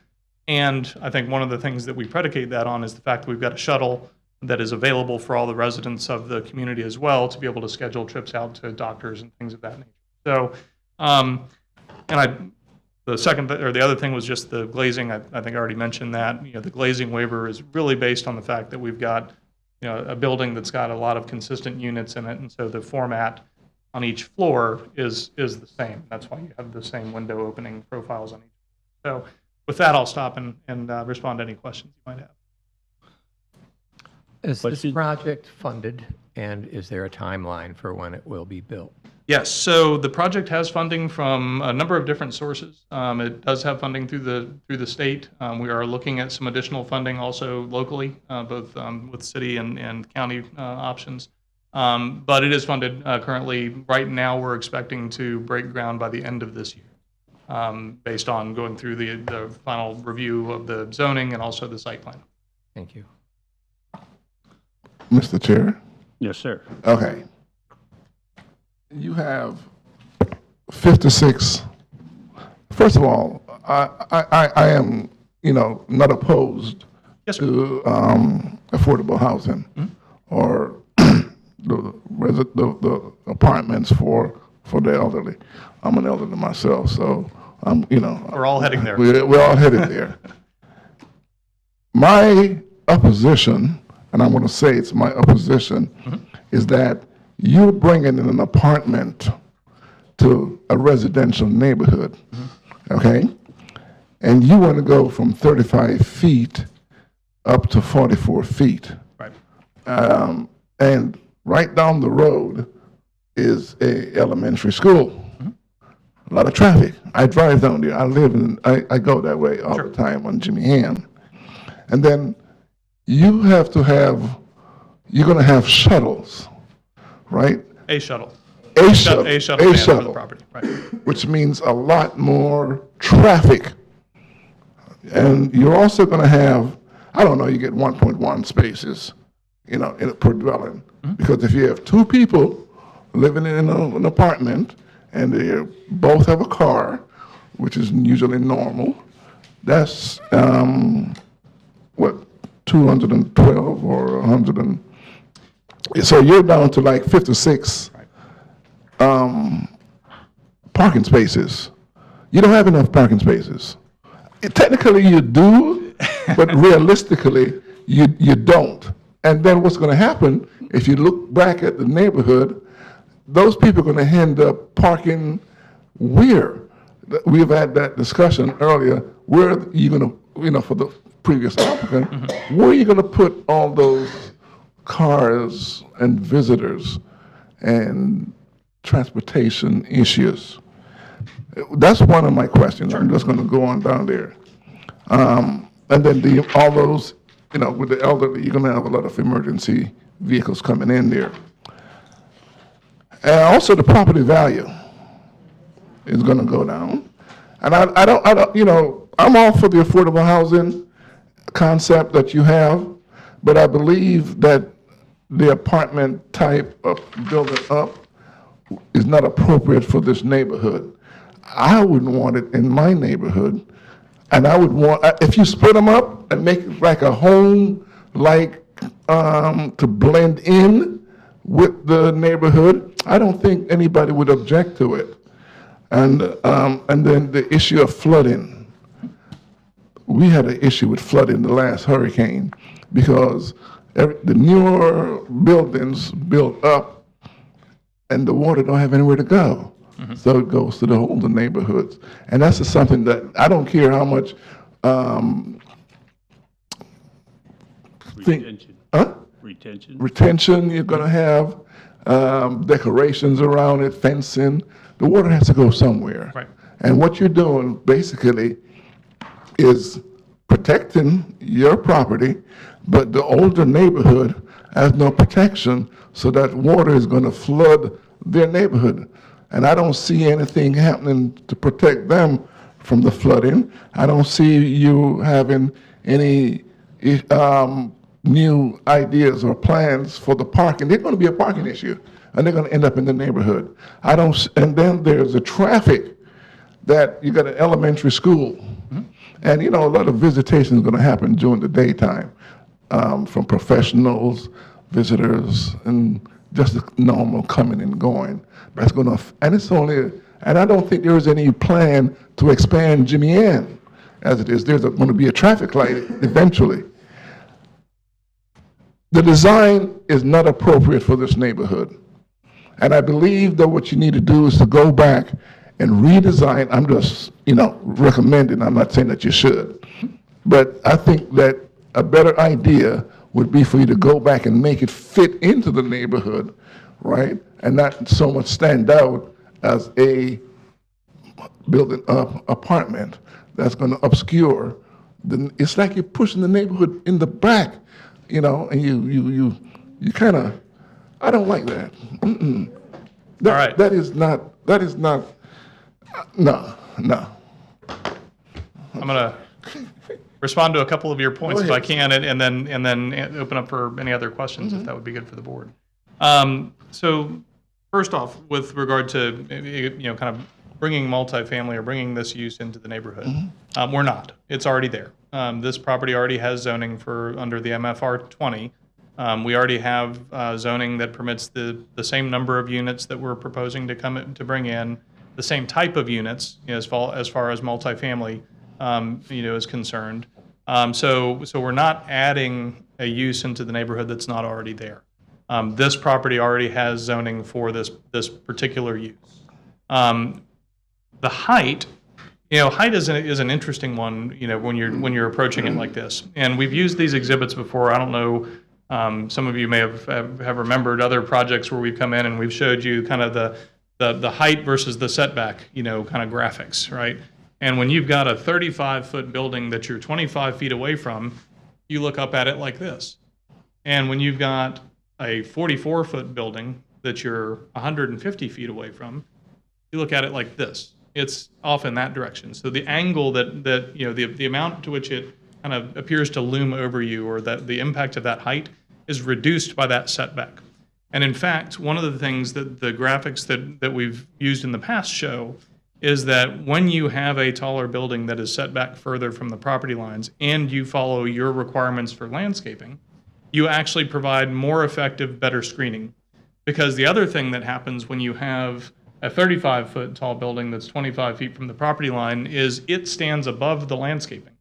And I think one of the things that we predicate that on is the fact that we've got a shuttle that is available for all the residents of the community as well to be able to schedule trips out to doctors and things of that nature. So, the other thing was just the glazing. I think I already mentioned that. The glazing waiver is really based on the fact that we've got, a building that's got a lot of consistent units in it, and so the format on each floor is the same. That's why you have the same window opening profiles on each. So, with that, I'll stop and respond to any questions you might have. Is this project funded, and is there a timeline for when it will be built? Yes, so the project has funding from a number of different sources. It does have funding through the state. We are looking at some additional funding also locally, both with city and county options. But it is funded currently. Right now, we're expecting to break ground by the end of this year, based on going through the final review of the zoning and also the site plan. Thank you. Mr. Chair? Yes, sir. Okay. You have 56. First of all, I am, not opposed to affordable housing or the apartments for the elderly. I'm an elderly myself, so I'm, We're all heading there. We're all headed there. My opposition, and I'm going to say it's my opposition, is that you're bringing in an apartment to a residential neighborhood, okay? And you want to go from 35 feet up to 44 feet. Right. And right down the road is a elementary school. A lot of traffic. I drive down there. I go that way all the time on Jimmy Ann. And then you're going to have shuttles, right? A shuttle. A shuttle. A shuttle van for the property, right. Which means a lot more traffic. And you're also going to have, I don't know, you get 1.1 spaces, per dwelling. Because if you have two people living in an apartment and they both have a car, which is usually normal, that's, 212 or 100 and, so you're down to like 56 parking spaces. You don't have enough parking spaces. Technically you do, but realistically you don't. And then what's going to happen, if you look back at the neighborhood, those people are going to end up parking where? We've had that discussion earlier. Where are you going to, for the previous applicant, where are you going to put all those cars and visitors and transportation issues? That's one of my questions. I'm just going to go on down there. And then all those, with the elderly, you're going to have a lot of emergency vehicles coming in there. And also the property value is going to go down. And I don't, I'm all for the affordable housing concept that you have, but I believe that the apartment type of building up is not appropriate for this neighborhood. I wouldn't want it in my neighborhood. And I would want, if you split them up and make it like a home, like to blend in with the neighborhood, I don't think anybody would object to it. And then the issue of flooding. We had an issue with flooding the last hurricane because the newer buildings built up and the water don't have anywhere to go. So it goes to the older neighborhoods. And that's just something that I don't care how much retention you're going to have, decorations around it, fencing. The water has to go somewhere. Right. And what you're doing basically is protecting your property, but the older neighborhood has no protection, so that water is going to flood their neighborhood. And I don't see anything happening to protect them from the flooding. I don't see you having any new ideas or plans for the parking. There's going to be a parking issue, and they're going to end up in the neighborhood. And then there's the traffic that you got an elementary school. And, a lot of visitation is going to happen during the daytime from professionals, visitors, and just the normal coming and going. That's going to, and I don't think there is any plan to expand Jimmy Ann as it is. There's going to be a traffic light eventually. The design is not appropriate for this neighborhood. And I believe that what you need to do is to go back and redesign. I'm just, recommending. I'm not saying that you should. But I think that a better idea would be for you to go back and make it fit into the neighborhood, right? And not so much stand out as a building up apartment that's going to obscure. It's like you're pushing the neighborhood in the back, and you kind of, I don't like that. All right. That is not, no. I'm going to respond to a couple of your points if I can, and then open up for any other questions if that would be good for the board. So first off, with regard to kind of bringing multifamily or bringing this use into the neighborhood, we're not. It's already there. This property already has zoning for under the MFR 20. We already have zoning that permits the same number of units that we're proposing to bring in, the same type of units as far as multifamily is concerned. So we're not adding a use into the neighborhood that's not already there. This property already has zoning for this particular use. The height Height is an interesting one, when you're approaching it like this. And we've used these exhibits before. I don't know, some of you may have remembered other projects where we've come in and we've showed you kind of the height versus the setback, kind of graphics, right? And when you've got a 35-foot building that you're 25 feet away from, you look up at it like this. And when you've got a 44-foot building that you're 150 feet away from, you look at it like this. It's off in that direction. So the angle that the amount to which it kind of appears to loom over you, or that the impact of that height, is reduced by that setback. And in fact, one of the things that the graphics that we've used in the past show is that when you have a taller building that is set back further from the property lines and you follow your requirements for landscaping, you actually provide more effective, better screening. Because the other thing that happens when you have a 35-foot tall building that's 25 feet from the property line is it stands above the landscaping.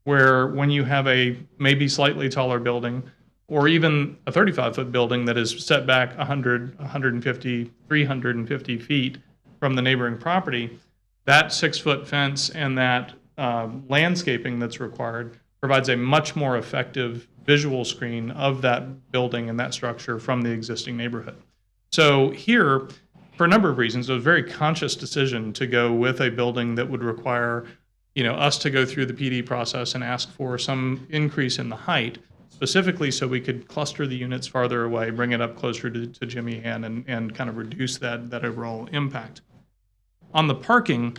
Where when you have a maybe slightly taller building, or even a 35-foot building that is set back 100, 150, 350 feet from the neighboring property, that 6-foot fence and that landscaping that's required provides a much more effective visual screen of that building and that structure from the existing neighborhood. So here, for a number of reasons, it was a very conscious decision to go with a building that would require us to go through the PD process and ask for some increase in the height, specifically so we could cluster the units farther away, bring it up closer to Jimmy Ann, and kind of reduce that overall impact. On the parking's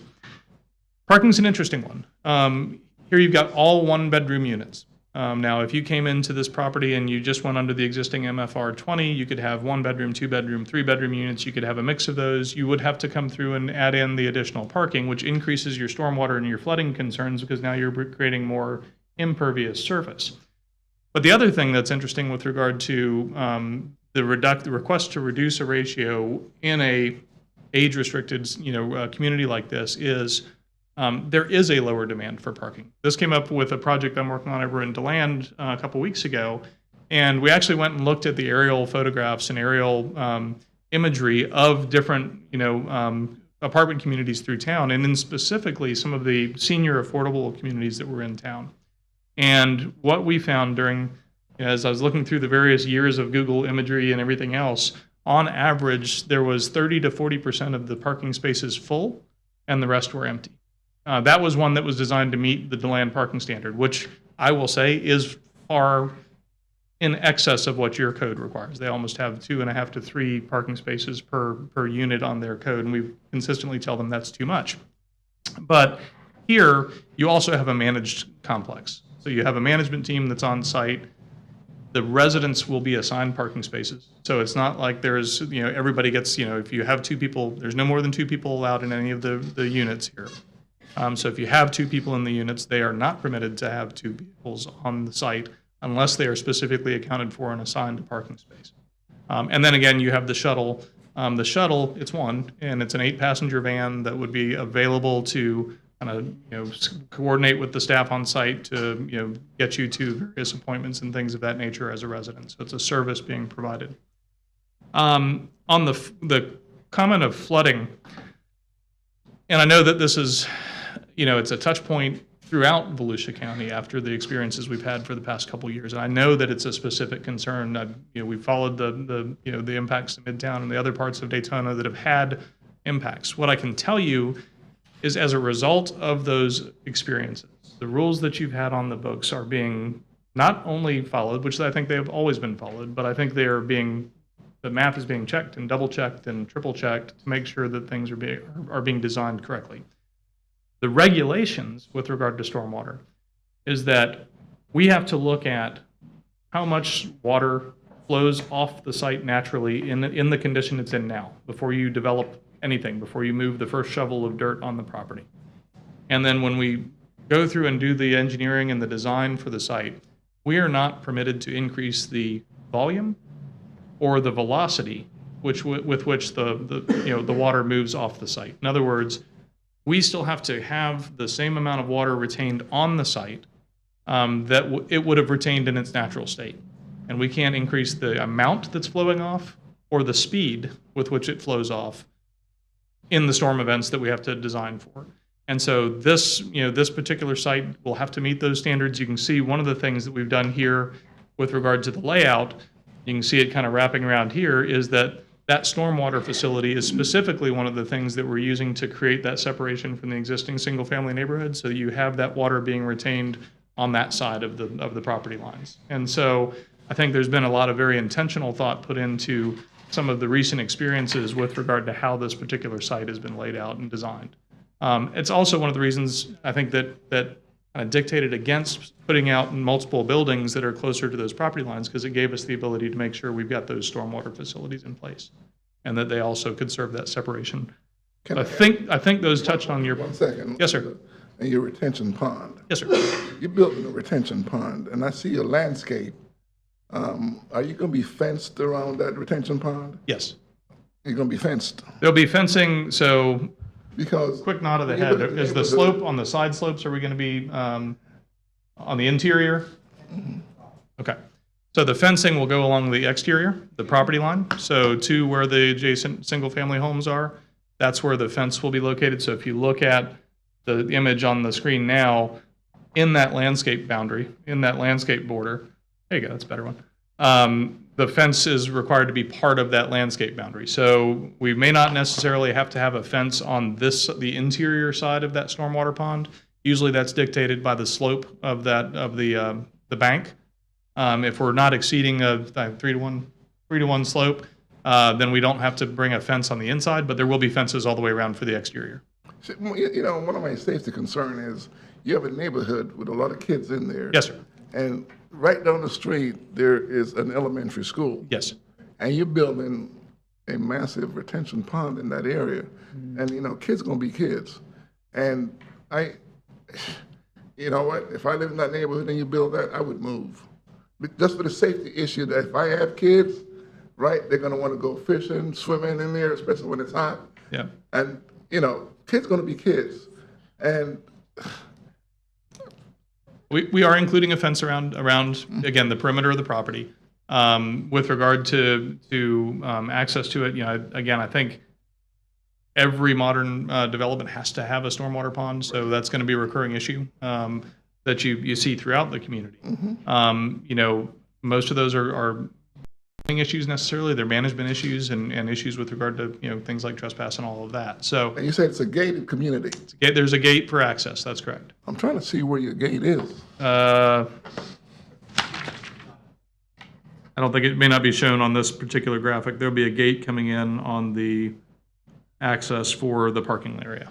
an interesting one. Here you've got all one-bedroom units. Now, if you came into this property and you just went under the existing MFR 20, you could have 1-bedroom, 2-bedroom, 3-bedroom units. You could have a mix of those. You would have to come through and add in the additional parking, which increases your stormwater and your flooding concerns because now you're creating more impervious surface. But the other thing that's interesting with regard to the request to reduce a ratio in a age-restricted community like this is there is a lower demand for parking. This came up with a project I'm working on over in DeLand a couple weeks ago, and we actually went and looked at the aerial photographs and aerial imagery of different apartment communities through town, and then specifically some of the senior affordable communities that were in town. And what we found as I was looking through the various years of Google imagery and everything else, on average, there was 30 to 40% of the parking spaces full, and the rest were empty. That was one that was designed to meet the DeLand parking standard, which I will say is far in excess of what your code requires. They almost have 2.5 to 3 parking spaces per unit on their code, and we consistently tell them that's too much. But here, you also have a managed complex. So you have a management team that's on site. The residents will be assigned parking spaces. So it's not like there's, everybody gets, if you have 2 people, there's no more than 2 people allowed in any of the units here. So if you have 2 people in the units, they are not permitted to have 2 vehicles on the site unless they are specifically accounted for and assigned a parking space. And then again, you have the shuttle. The shuttle, it's one, and it's an 8-passenger van that would be available to kind of, coordinate with the staff on site to, get you to various appointments and things of that nature as a resident. So it's a service being provided. On the comment of flooding, and I know that this is, it's a touch point throughout Volusia County after the experiences we've had for the past couple of years. And I know that it's a specific concern. We've followed the impacts to Midtown and the other parts of Daytona that have had impacts. What I can tell you is, as a result of those experiences, the rules that you've had on the books are being not only followed, which I think they have always been followed, but I think they are being, the math is being checked and double checked and triple checked to make sure that things are being designed correctly. The regulations with regard to stormwater is that we have to look at how much water flows off the site naturally in the condition it's in now before you develop anything, before you move the first shovel of dirt on the property. And then when we go through and do the engineering and the design for the site, we are not permitted to increase the volume or the velocity with which the water moves off the site. In other words, we still have to have the same amount of water retained on the site that it would have retained in its natural state. And we can't increase the amount that's flowing off or the speed with which it flows off in the storm events that we have to design for. And so this, this particular site will have to meet those standards. You can see one of the things that we've done here with regard to the layout, you can see it kind of wrapping around here, is that that stormwater facility is specifically one of the things that we're using to create that separation from the existing single-family neighborhood, so that you have that water being retained on that side of the property lines. And so I think there's been a lot of very intentional thought put into some of the recent experiences with regard to how this particular site has been laid out and designed. It's also one of the reasons I think that kind of dictated against putting out multiple buildings that are closer to those property lines, because it gave us the ability to make sure we've got those stormwater facilities in place, and that they also could serve that separation. I think those touched on your. 1 second. Yes, sir. And your retention pond. Yes, sir. You're building a retention pond, and I see a landscape. Are you going to be fenced around that retention pond? Yes. You're going to be fenced? There'll be fencing, so Because. quick nod of the head. Is the slope on the side slopes, are we going to be on the interior? Okay. So the fencing will go along the exterior, the property line. So to where the adjacent single-family homes are, that's where the fence will be located. So if you look at the image on the screen now, in that landscape boundary, in that landscape border, there you go, that's a better one. The fence is required to be part of that landscape boundary. So we may not necessarily have to have a fence on the interior side of that stormwater pond. Usually that's dictated by the slope of the bank. If we're not exceeding a 3-to-1 slope, then we don't have to bring a fence on the inside, but there will be fences all the way around for the exterior. One of my safety concern is you have a neighborhood with a lot of kids in there. Yes, sir. And right down the street, there is an elementary school. Yes. And you're building a massive retention pond in that area. And, kids gonna be kids. And you know what, if I live in that neighborhood and you build that, I would move. But just for the safety issue that if I have kids, right, they're gonna wanna go fishing, swimming in there, especially when it's hot. Yeah. And, kids gonna be kids. And We are including a fence around again, the perimeter of the property. With regard to access to it, again, I think every modern development has to have a stormwater pond, so that's going to be a recurring issue that you see throughout the community. Most of those are issues necessarily, they're management issues and issues with regard to things like trespass and all of that. So and you say it's a gated community. There's a gate for access. That's correct. I'm trying to see where your gate is. I don't think it may not be shown on this particular graphic. There'll be a gate coming in on the access for the parking area.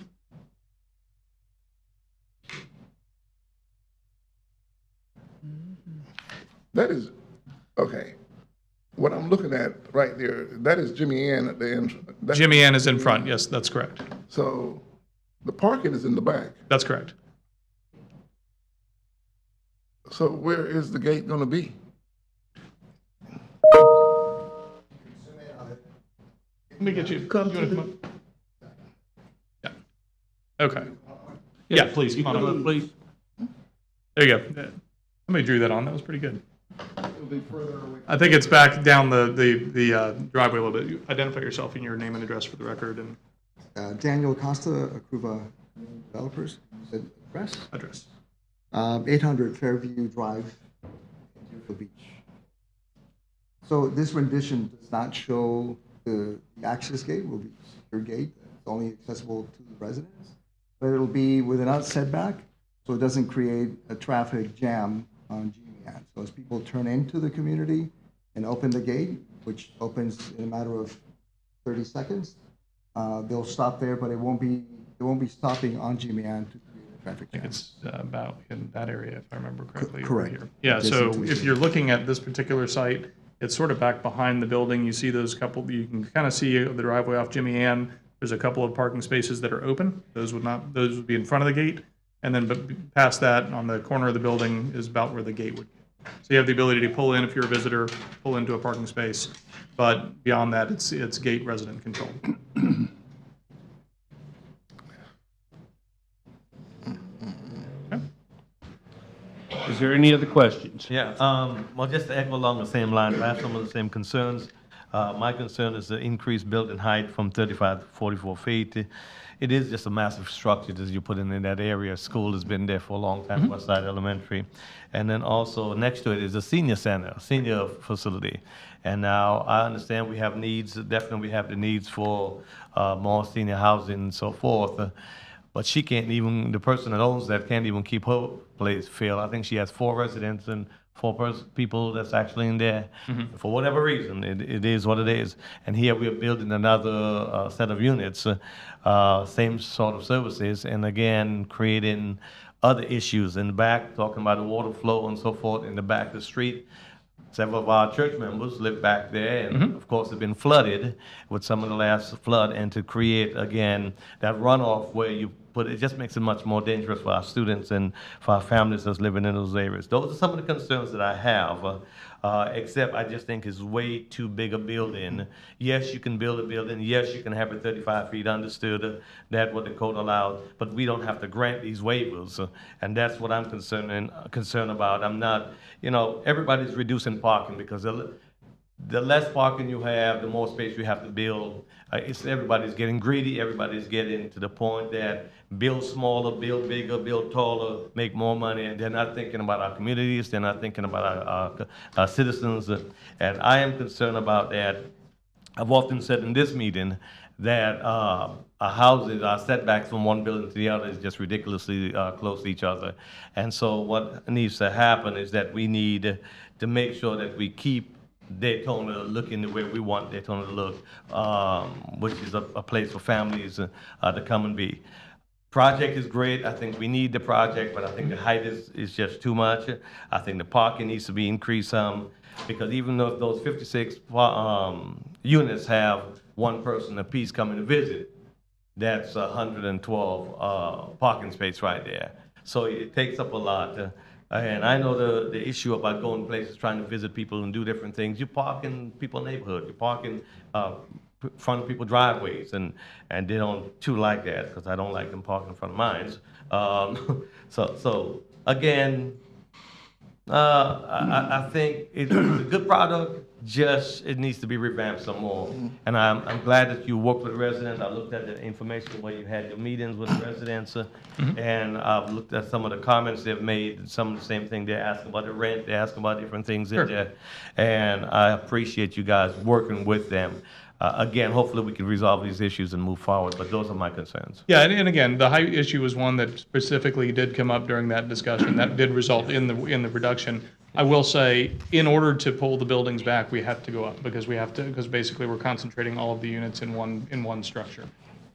That is, okay. What I'm looking at right there, that is Jimmy Ann at the end. Jimmy Ann is in front. Yes, that's correct. So the parking is in the back. That's correct. So where is the gate going to be? Let me get you. Come you wanna to come up? Yeah. Okay. Yeah, please come on up. Please. There you go. Somebody drew that on. That was pretty good. I think it's back down the driveway a little bit. Identify yourself and your name and address for the record and Daniel Costa, Acruva Community Developers. address. 800 Fairview Drive, Deerfield Beach. So this rendition does not show the access gate. Will be a secure gate. It's only accessible to the residents, but it'll be within a setback, so it doesn't create a traffic jam on Jimmy Ann. So as people turn into the community and open the gate, which opens in a matter of 30 seconds, they'll stop there, but it won't be stopping on Jimmy Ann to create a traffic I think jam. it's about in that area, if I remember correctly. over Correct. here. Yeah, so if you're looking at this particular site, it's sort of back behind the building. You see those couple, you can kind of see the driveway off Jimmy Ann. There's a couple of parking spaces that are open. Those would be in front of the gate. And then past that, on the corner of the building is about where the gate would be. So you have the ability to pull in if you're a visitor, pull into a parking space. But beyond that, it's gate resident controlled. Is there any other questions? Yeah, well, just to echo along the same lines, I have some of the same concerns. My concern is the increased building height from 35 to 44 feet. It is just a massive structure that you put in that area. School has been there for a long time, Westside Elementary. And then also next to it is a senior center, senior facility. And now I understand we have needs, definitely we have the needs for more senior housing and so forth. But she can't even, the person that owns that can't even keep her place filled. I think she has 4 residents and 4 people that's actually in there. For whatever reason, it is what it is. And here we are building another set of units, same sort of services, and again, creating other issues in the back, talking about the water flow and so forth in the back of the street. Several of our church members live back there, and of course, have been flooded with some of the last flood, and to create, again, that runoff where you put it just makes it much more dangerous for our students and for our families that's living in those areas. Those are some of the concerns that I have, except I just think it's way too big a building. Yes, you can build a building. Yes, you can have it 35 feet, understood that what the code allows, but we don't have to grant these waivers, and that's what I'm concerned about. I'm not, everybody's reducing parking because the less parking you have, the more space you have to build. Everybody's getting greedy. Everybody's getting to the point that build smaller, build bigger, build taller, make more money, and they're not thinking about our communities. They're not thinking about our citizens. And I am concerned about that. I've often said in this meeting that our houses, our setbacks from one building to the other is just ridiculously close to each other. And so what needs to happen is that we need to make sure that we keep Daytona looking the way we want Daytona to look, which is a place for families to come and be. Project is great. I think we need the project, but I think the height is just too much. I think the parking needs to be increased some, because even though those 56 units have one person apiece coming to visit, that's 112 parking space right there. So it takes up a lot. And I know the issue about going places, trying to visit people and do different things. You park in people's neighborhood. You park in front of people's driveways, and they don't too like that, because I don't like them parking in front of mine. So again, I think it's a good product. Just it needs to be revamped some more. And I'm glad that you worked with residents. I looked at the information where you had your meetings with residents, and I've looked at some of the comments they've made. Some of the same thing, they're asking about the rent, they're asking about different things in there, and I appreciate you guys working with them. Again, hopefully we can resolve these issues and move forward, but those are my concerns. Yeah, and again, the height issue was one that specifically did come up during that discussion. That did result in the reduction. I will say, in order to pull the buildings back, we have to go up, because basically we're concentrating all of the units in one structure.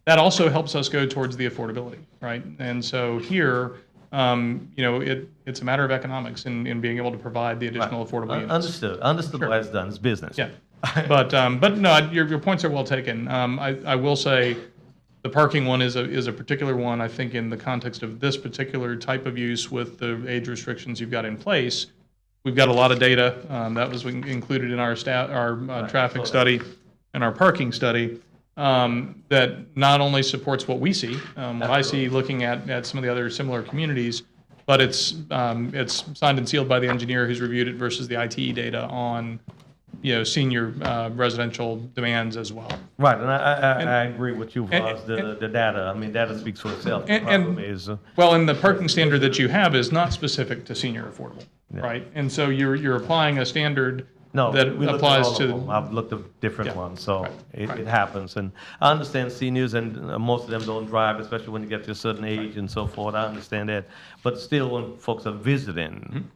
That also helps us go towards the affordability, right? And so here, it's a matter of economics in being able to provide the additional affordable units. Understood why it's done. It's business. Yeah. But no, your points are well taken. I will say the parking one is a particular one. I think in the context of this particular type of use with the age restrictions you've got in place, we've got a lot of data that was included in our traffic study and our parking study that not only supports what we see, what I see looking at some of the other similar communities, but it's signed and sealed by the engineer who's reviewed it versus the ITE data on senior residential demands as well. Right, and I agree with you as the data. I mean, data speaks for itself. And the parking standard that you have is not specific to senior affordable, right? And so you're applying a standard that applies to. I've looked at different ones, so it happens. And I understand seniors, and most of them don't drive, especially when you get to a certain age and so forth. I understand that, but still, when folks are visiting.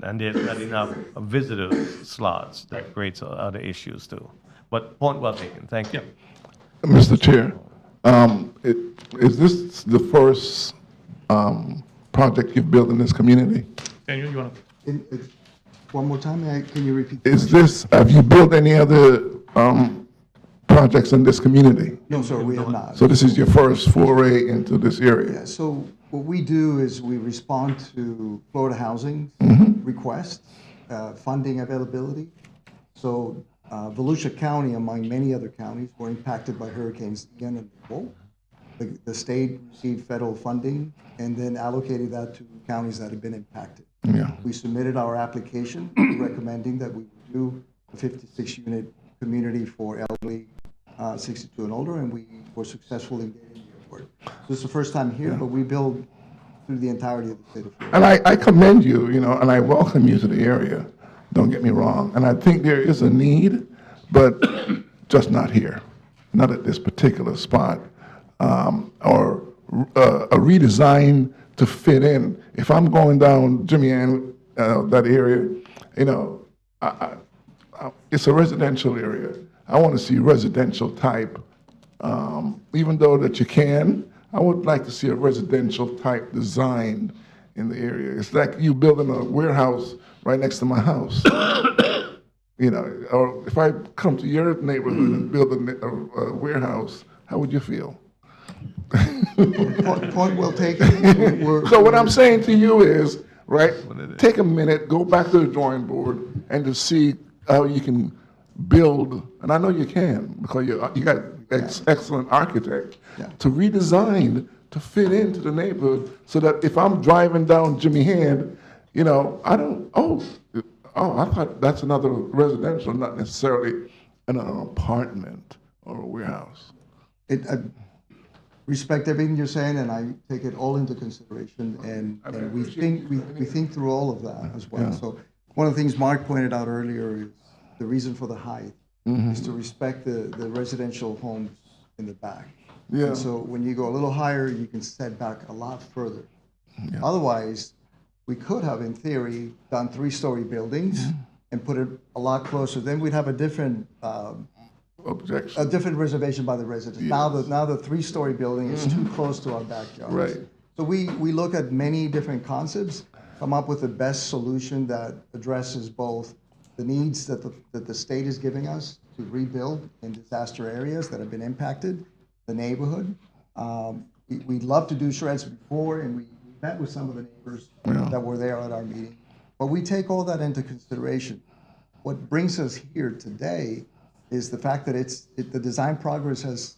And there's not enough visitor slots. That creates other issues too. But point well taken. Thank you. Mr. Chair, is this the first project you've built in this community? Daniel, you want to? One more time, can you repeat? Have you built any other projects in this community? No, sir, we have not. So this is your first foray into this area? Yeah, so what we do is we respond to Florida Housing requests, funding availability. So Volusia County, among many other counties, were impacted by Hurricanes Ian and Nicole. The state received federal funding and then allocated that to counties that have been impacted. Yeah. We submitted our application recommending that we do a 56-unit community for elderly 62 and older, and we were successful in getting the award. So this is the first time here, but we build through the entirety of the state of Florida. And I commend you, and I welcome you to the area. Don't get me wrong. And I think there is a need, but just not here, not at this particular spot, or a redesign to fit in. If I'm going down Jimmy Ann, that area, it's a residential area. I want to see residential type, even though that you can, I would like to see a residential type design in the area. It's like you building a warehouse right next to my house. Or if I come to your neighborhood and build a warehouse, how would you feel? Point well taken. So what I'm saying to you is, right, take a minute, go back to the drawing board and to see how you can build, and I know you can because you got excellent architect, to redesign to fit into the neighborhood so that if I'm driving down Jimmy Hand, I don't, I thought that's another residential, not necessarily an apartment or a warehouse. I respect everything you're saying, and I take it all into consideration, and we think through all of that as well. Yeah. So one of the things Mark pointed out earlier is the reason for the height is to respect the residential homes in the back. Yeah. And so when you go a little higher, you can set back a lot further. Otherwise, we could have, in theory, done 3-story buildings and put it a lot closer. Then we'd have a different objection, a different reservation by the residents. Yes. Now the 3-story building is too close to our backyard. Right. So we look at many different concepts, come up with the best solution that addresses both the needs that the state is giving us to rebuild in disaster areas that have been impacted, the neighborhood. We'd love to do shreds before, and we met with some of the neighbors that were there at our meeting. But we take all that into consideration. What brings us here today is the fact that the design progress has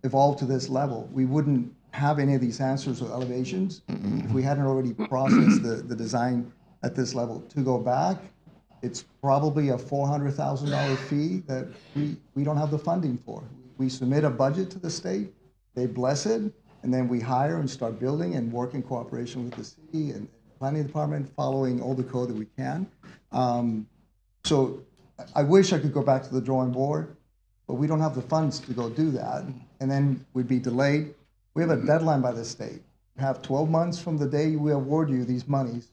evolved to this level. We wouldn't have any of these answers or elevations if we hadn't already processed the design at this level. To go back, it's probably a $400,000 fee that we don't have the funding for. We submit a budget to the state, they bless it, and then we hire and start building and work in cooperation with the city and planning department, following all the code that we can. So I wish I could go back to the drawing board, but we don't have the funds to go do that, and then we'd be delayed. We have a deadline by the state. We have 12 months from the day we award you these monies.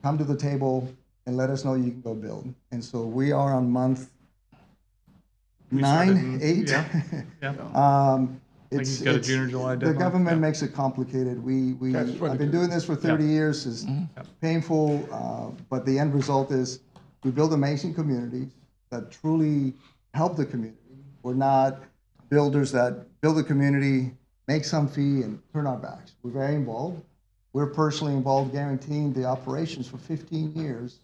Come to the table and let us know you can go build. And so we are on month 9, 8. Yeah. You've got a June or July deadline. The government makes it complicated. I've been doing this for 30 years. It's painful, but the end result is we build amazing communities that truly help the community. We're not builders that build a community, make some fee, and turn our backs. We're very involved. We're personally involved guaranteeing the operations for 15 years,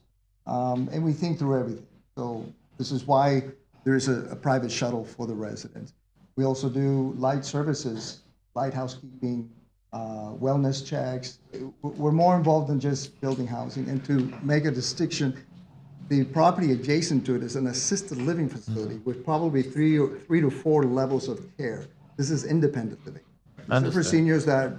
and we think through everything. So this is why there is a private shuttle for the residents. We also do light services, light housekeeping, wellness checks. We're more involved than just building housing. And to make a distinction, the property adjacent to it is an assisted living facility with probably three to four levels of care. This is independent living. This is for seniors that,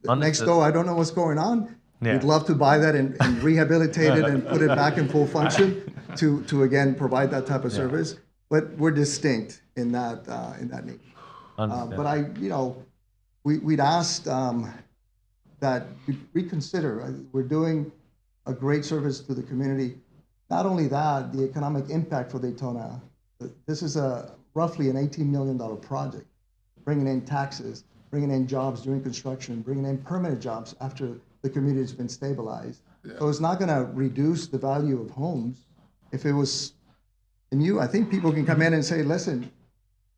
next door, I don't know what's going on. We'd love to buy that and rehabilitate it and put it back in full function to again, provide that type of service. But we're distinct in that need. But we'd asked that we reconsider. We're doing a great service to the community. Not only that, the economic impact for Daytona. This is roughly an $18 million project, bringing in taxes, bringing in jobs during construction, bringing in permanent jobs after the community has been stabilized. So it's not going to reduce the value of homes. If it was, I think people can come in and say, listen,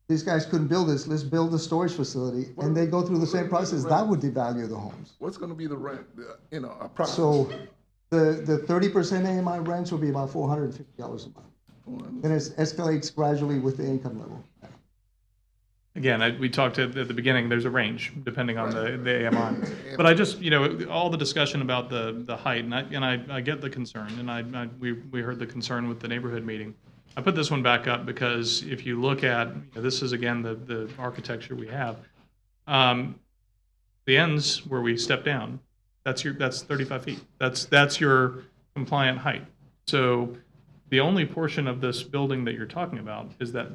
these guys couldn't build this, let's build a storage facility, and they go through the same process. That would devalue the homes. What's going to be the rent, approximately? So the 30% AMI rents will be about $450 a month. Then it escalates gradually with the income level. Again, we talked at the beginning, there's a range depending on the AMI. But I just, all the discussion about the height, and I get the concern, and we heard the concern with the neighborhood meeting. I put this one back up because if you look at, this is again the architecture we have. The ends where we step down, that's 35 feet. That's your compliant height. So the only portion of this building that you're talking about is that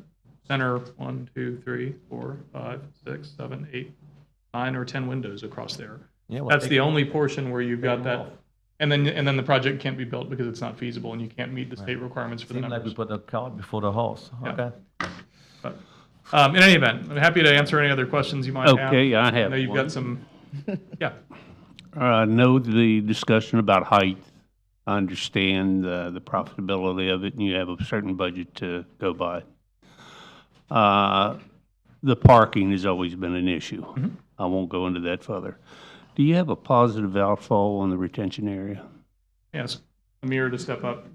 center 1, 2, 3, 4, 5, 6, 7, 8, 9 or 10 windows across there. Yeah, well, That's take the them- only portion where you've got them that. off. And then the project can't be built because it's not feasible and you can't meet the state requirements for the Seems like numbers. we put the cart before the horse. Yeah. Okay. But, in any event, I'm happy to answer any other questions you might have. Okay, I have I know you've one. got some, yeah. I know the discussion about height. I understand the profitability of it, and you have a certain budget to go by. The parking has always been an issue. I won't go into that further. Do you have a positive outfall in the retention area? Yes, Amir to step up.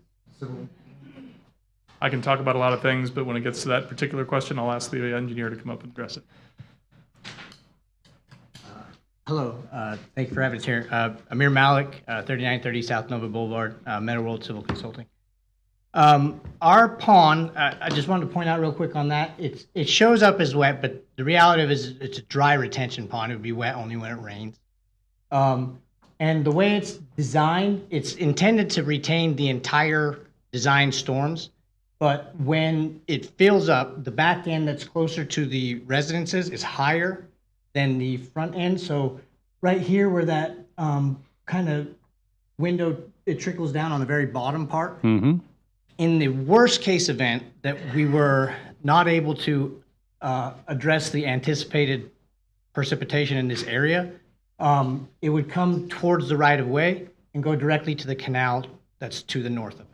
I can talk about a lot of things, but when it gets to that particular question, I'll ask the engineer to come up and address it. Hello, thank you for having us here. Amir Malik, 3930 South Nova Boulevard, Meadow World Civil Consulting. Our pond, I just wanted to point out real quick on that. It shows up as wet, but the reality of it is it's a dry retention pond. It would be wet only when it rains. And the way it's designed, it's intended to retain the entire design storms. But when it fills up, the back end that's closer to the residences is higher than the front end. So right here where that kind of window, it trickles down on the very bottom part. Mm-hmm. In the worst case event that we were not able to address the anticipated precipitation in this area, it would come towards the right of way and go directly to the canal that's to the north of it.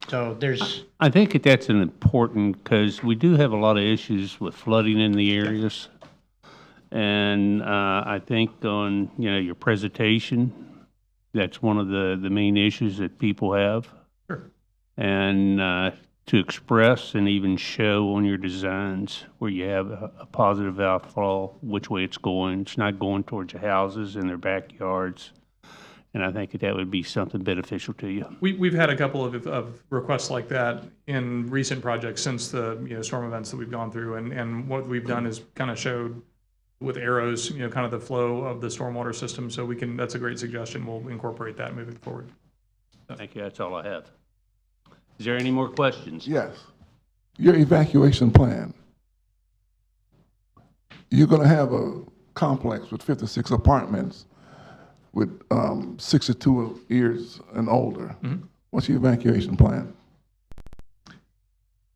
So there's, I think that's an important, because we do have a lot of issues with flooding in the areas. And I think on, your presentation, that's one of the main issues that people have. Sure. And to express and even show on your designs where you have a positive outfall, which way it's going. It's not going towards your houses and their backyards. And I think that would be something beneficial to you. We've had a couple of requests like that in recent projects since the storm events that we've gone through. And what we've done is kind of showed with arrows, kind of the flow of the stormwater system. So that's a great suggestion. We'll incorporate that moving forward. Thank you. That's all I have. Is there any more questions? Yes. Your evacuation plan. You're going to have a complex with 56 apartments with 62 years and older. Mhm. What's your evacuation plan? Do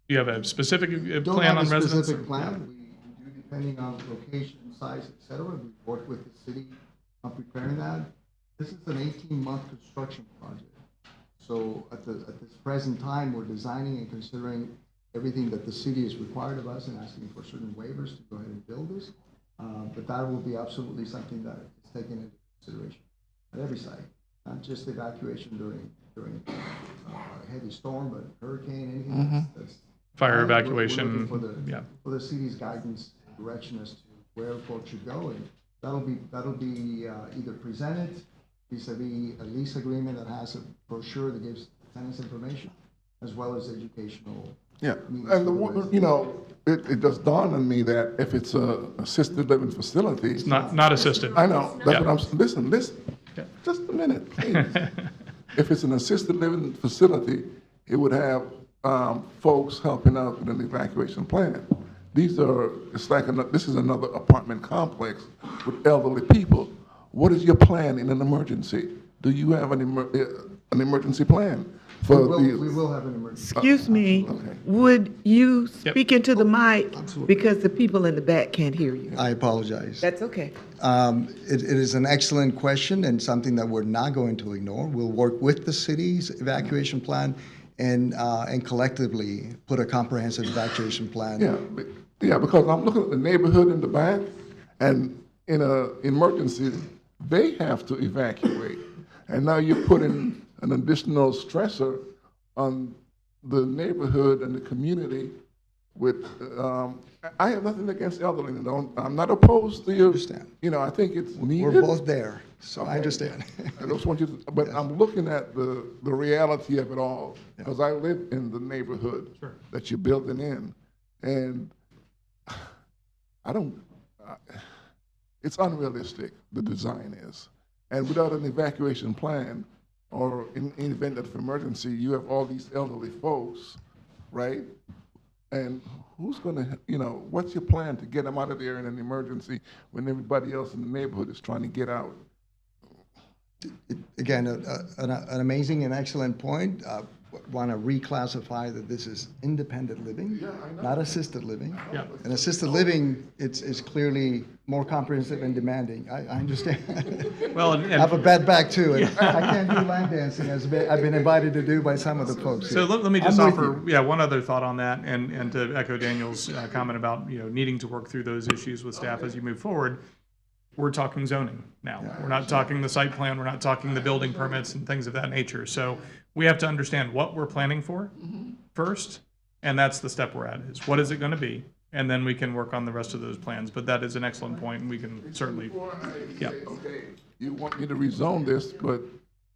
you have a specific Don't plan have on a residents? specific plan. We do, depending on location, size, et cetera. We work with the city on preparing that. This is an 18-month construction project. So at this present time, we're designing and considering everything that the city is required of us and asking for certain waivers to go ahead and build this. But that will be absolutely something that is taken into consideration at every site, not just evacuation during a heavy storm, but hurricane, anything that's Fire We're evacuation, looking yeah. for the city's guidance and direction as to where folks should go, and that'll be either presented vis-a-vis a lease agreement that has a brochure that gives tenants information, as well as educational. Yeah, meetings and for the residents. it just dawned on me that if it's a assisted living facility. It's not assisted. I know, that's Yeah. what listen, Yeah. just a minute, please. If it's an assisted living facility, it would have folks helping out with an evacuation plan. This is another apartment complex with elderly people. What is your plan in an emergency? Do you have an emergency plan for We these? will have an emergency. Excuse me, Okay. would you Yep. speak into the mic? Absolutely. Because the people in the back can't hear you. I apologize. That's okay. It is an excellent question and something that we're not going to ignore. We'll work with the city's evacuation plan and collectively put a comprehensive evacuation plan. Yeah, because I'm looking at the neighborhood in the back, and in an emergency, they have to evacuate. And now you're putting an additional stressor on the neighborhood and the community with, I have nothing against elderly, I'm not opposed to you. Understand. I think it's needed. We're both there. So I understand. I just want you to, but I'm looking at the reality of it all, because I live in the neighborhood that you're building in, and it's unrealistic, the design is. And without an evacuation plan, or in event of emergency, you have all these elderly folks, right? And who's gonna, what's your plan to get them out of there in an emergency when everybody else in the neighborhood is trying to get out? Again, an amazing and excellent point. Want to reclassify that this is independent living, not assisted living. Yeah. And assisted living, it's clearly more comprehensive and demanding. I understand. Well, I have a bad back too. And I can't do line dancing as I've been invited to do by some of the folks So here. let me just I'm with offer, you. one other thought on that, and to echo Daniel's comment about, needing to work through those issues with staff as you move forward. We're talking zoning now. We're not talking the site plan, we're not talking the building permits and things of that nature. So we have to understand what we're planning for first, and that's the step we're at, is what is it gonna be? And then we can work on the rest of those plans, but that is an excellent point, and we can certainly, yeah. Okay, you want me to rezone this, but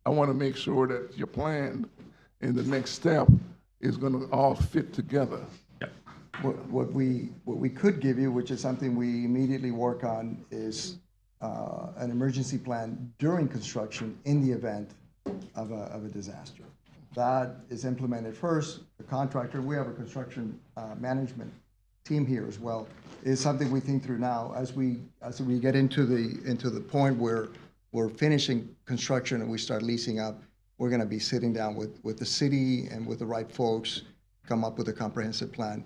I want to make sure that your plan in the next step is gonna all fit together. What we could give you, which is something we immediately work on, is an emergency plan during construction in the event of a disaster. That is implemented first. The contractor, we have a construction management team here as well, is something we think through now as we get into the point where we're finishing construction and we start leasing up. We're going to be sitting down with the city and with the right folks, come up with a comprehensive plan.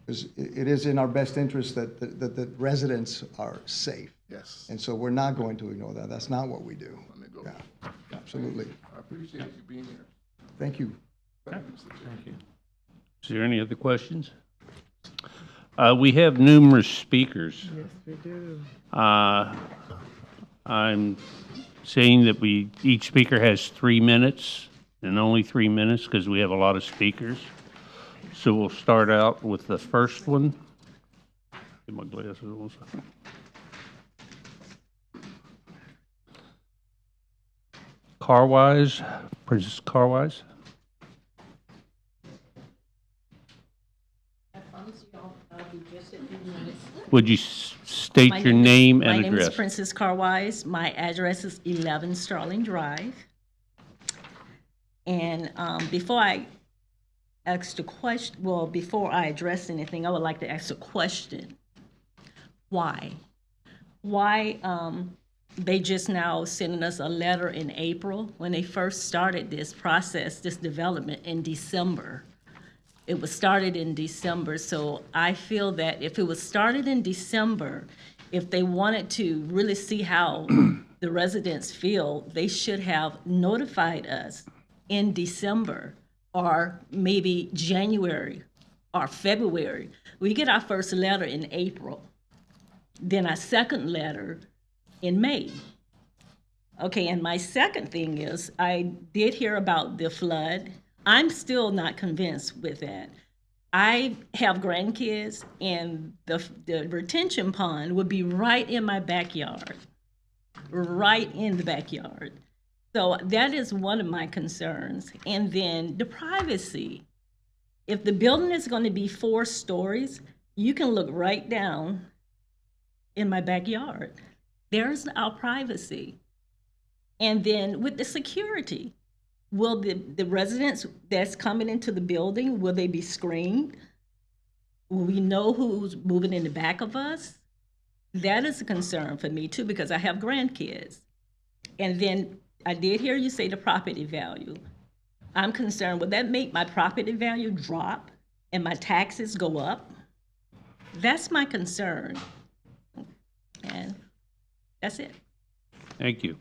Because it is in our best interest that the residents are safe. Yes. And so we're not going to ignore that. That's not what we do. Yeah, absolutely. I appreciate you being here. Thank you. Thank you, Mr. Chair. Thank you. Is there any other questions? We have numerous speakers. Yes, we do. I'm saying that each speaker has 3 minutes, and only 3 minutes, because we have a lot of speakers. So we'll start out with the first one. Get my glasses on. Carwise, Princess Carwise. Would you state your name and My name is address? Princess Carwise. My address is 11 Starling Drive. And before I ask a question, well, before I address anything, I would like to ask a question. Why? Why they just now sending us a letter in April when they first started this process, this development in December? It was started in December, so I feel that if it was started in December, if they wanted to really see how the residents feel, they should have notified us in December or maybe January or February. We get our first letter in April, then our second letter in May. Okay, and my second thing is, I did hear about the flood. I'm still not convinced with that. I have grandkids, and the retention pond would be right in my backyard, right in the backyard. So that is one of my concerns. And then the privacy. If the building is going to be 4 stories, you can look right down in my backyard. There's our privacy. And then with the security, will the residents that's coming into the building, will they be screened? Will we know who's moving in the back of us? That is a concern for me too, because I have grandkids. And then I did hear you say the property value. I'm concerned, will that make my property value drop and my taxes go up? That's my concern. And that's it. Thank you.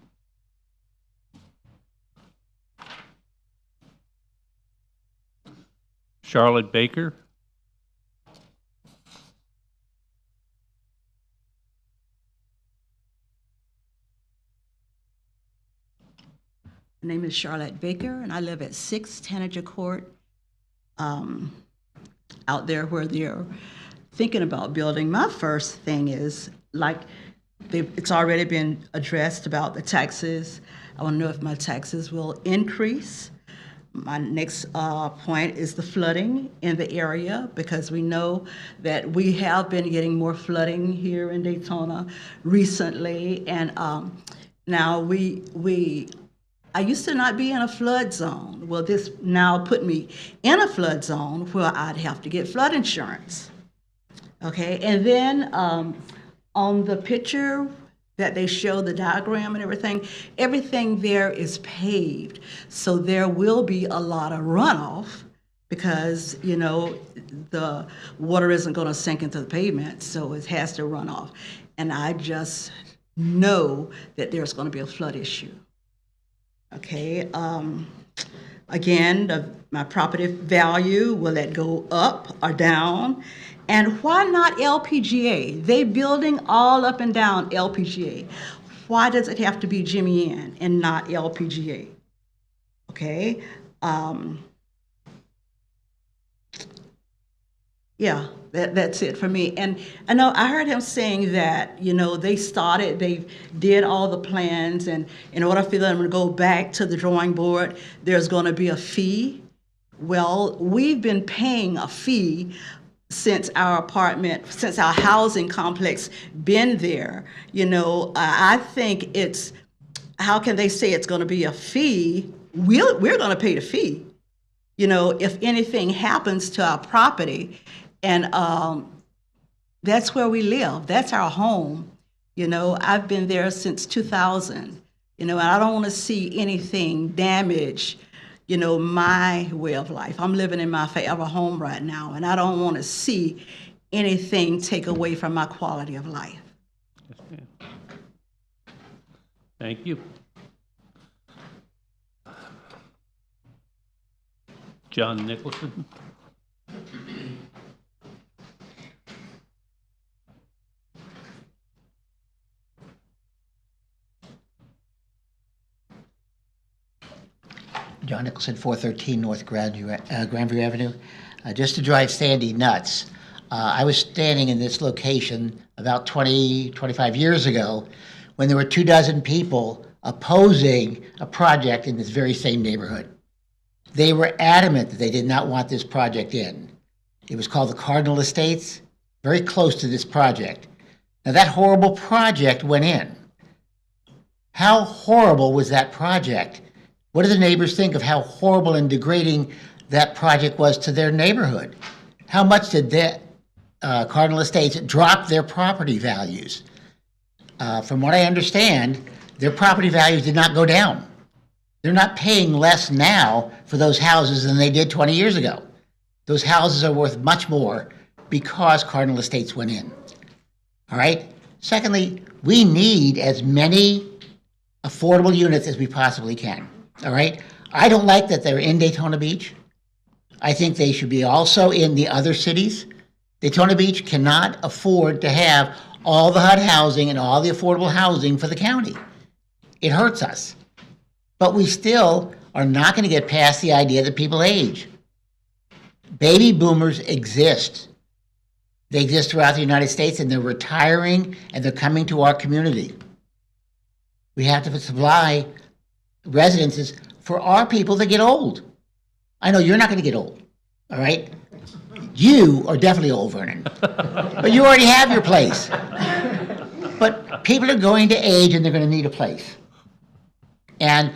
Charlotte Baker. My name is Charlotte Baker, and I live at 6 Tanager Court, out there where they're thinking about building. My first thing is, like It's already been addressed about the taxes. I want to know if my taxes will increase. My next point is the flooding in the area, because we know that we have been getting more flooding here in Daytona recently. And now I used to not be in a flood zone. Well, this now put me in a flood zone where I'd have to get flood insurance. Okay, and then on the picture that they show, the diagram and everything there is paved. So there will be a lot of runoff because, you know, the water isn't going to sink into the pavement, so it has to run off. And I just know that there's going to be a flood issue. Okay, again, my property value, will that go up or down? And why not LPGA? They building all up and down LPGA. Why does it have to be Jimmy Inn and not LPGA? Okay. Yeah, that's it for me. And I know I heard him saying that, you know, they did all the plans, and in order for them to go back to the drawing board, there's going to be a fee. Well, we've been paying a fee since our housing complex been there. You know, I think how can they say it's going to be a fee? We're going to pay the fee. You know, if anything happens to our property, and that's where we live. That's our home. You know, I've been there since 2000, you know, and I don't want to see anything damage, you know, my way of life. I'm living in my forever home right now, and I don't want to see anything take away from my quality of life. Yes, ma'am. Thank you. John Nicholson. John Nicholson, 413 North Grandview Avenue. Just to drive Sandy nuts, I was standing in this location about 25 years ago when there were 24 people opposing a project in this very same neighborhood. They were adamant that they did not want this project in. It was called the Cardinal Estates, very close to this project. Now that horrible project went in. How horrible was that project? What do the neighbors think of how horrible and degrading that project was to their neighborhood? How much did that Cardinal Estates drop their property values? From what I understand, their property values did not go down. They're not paying less now for those houses than they did 20 years ago. Those houses are worth much more because Cardinal Estates went in. All right? Secondly, we need as many affordable units as we possibly can. All right? I don't like that they're in Daytona Beach. I think they should be also in the other cities. Daytona Beach cannot afford to have all the HUD housing and all the affordable housing for the county. It hurts us. But we still are not going to get past the idea that people age. Baby boomers exist. They exist throughout the United States, and they're retiring, and they're coming to our community. We have to supply residences for our people that get old. I know you're not going to get old, all right? You are definitely old, Vernon. But you already have your place. But people are going to age, and they're going to need a place. And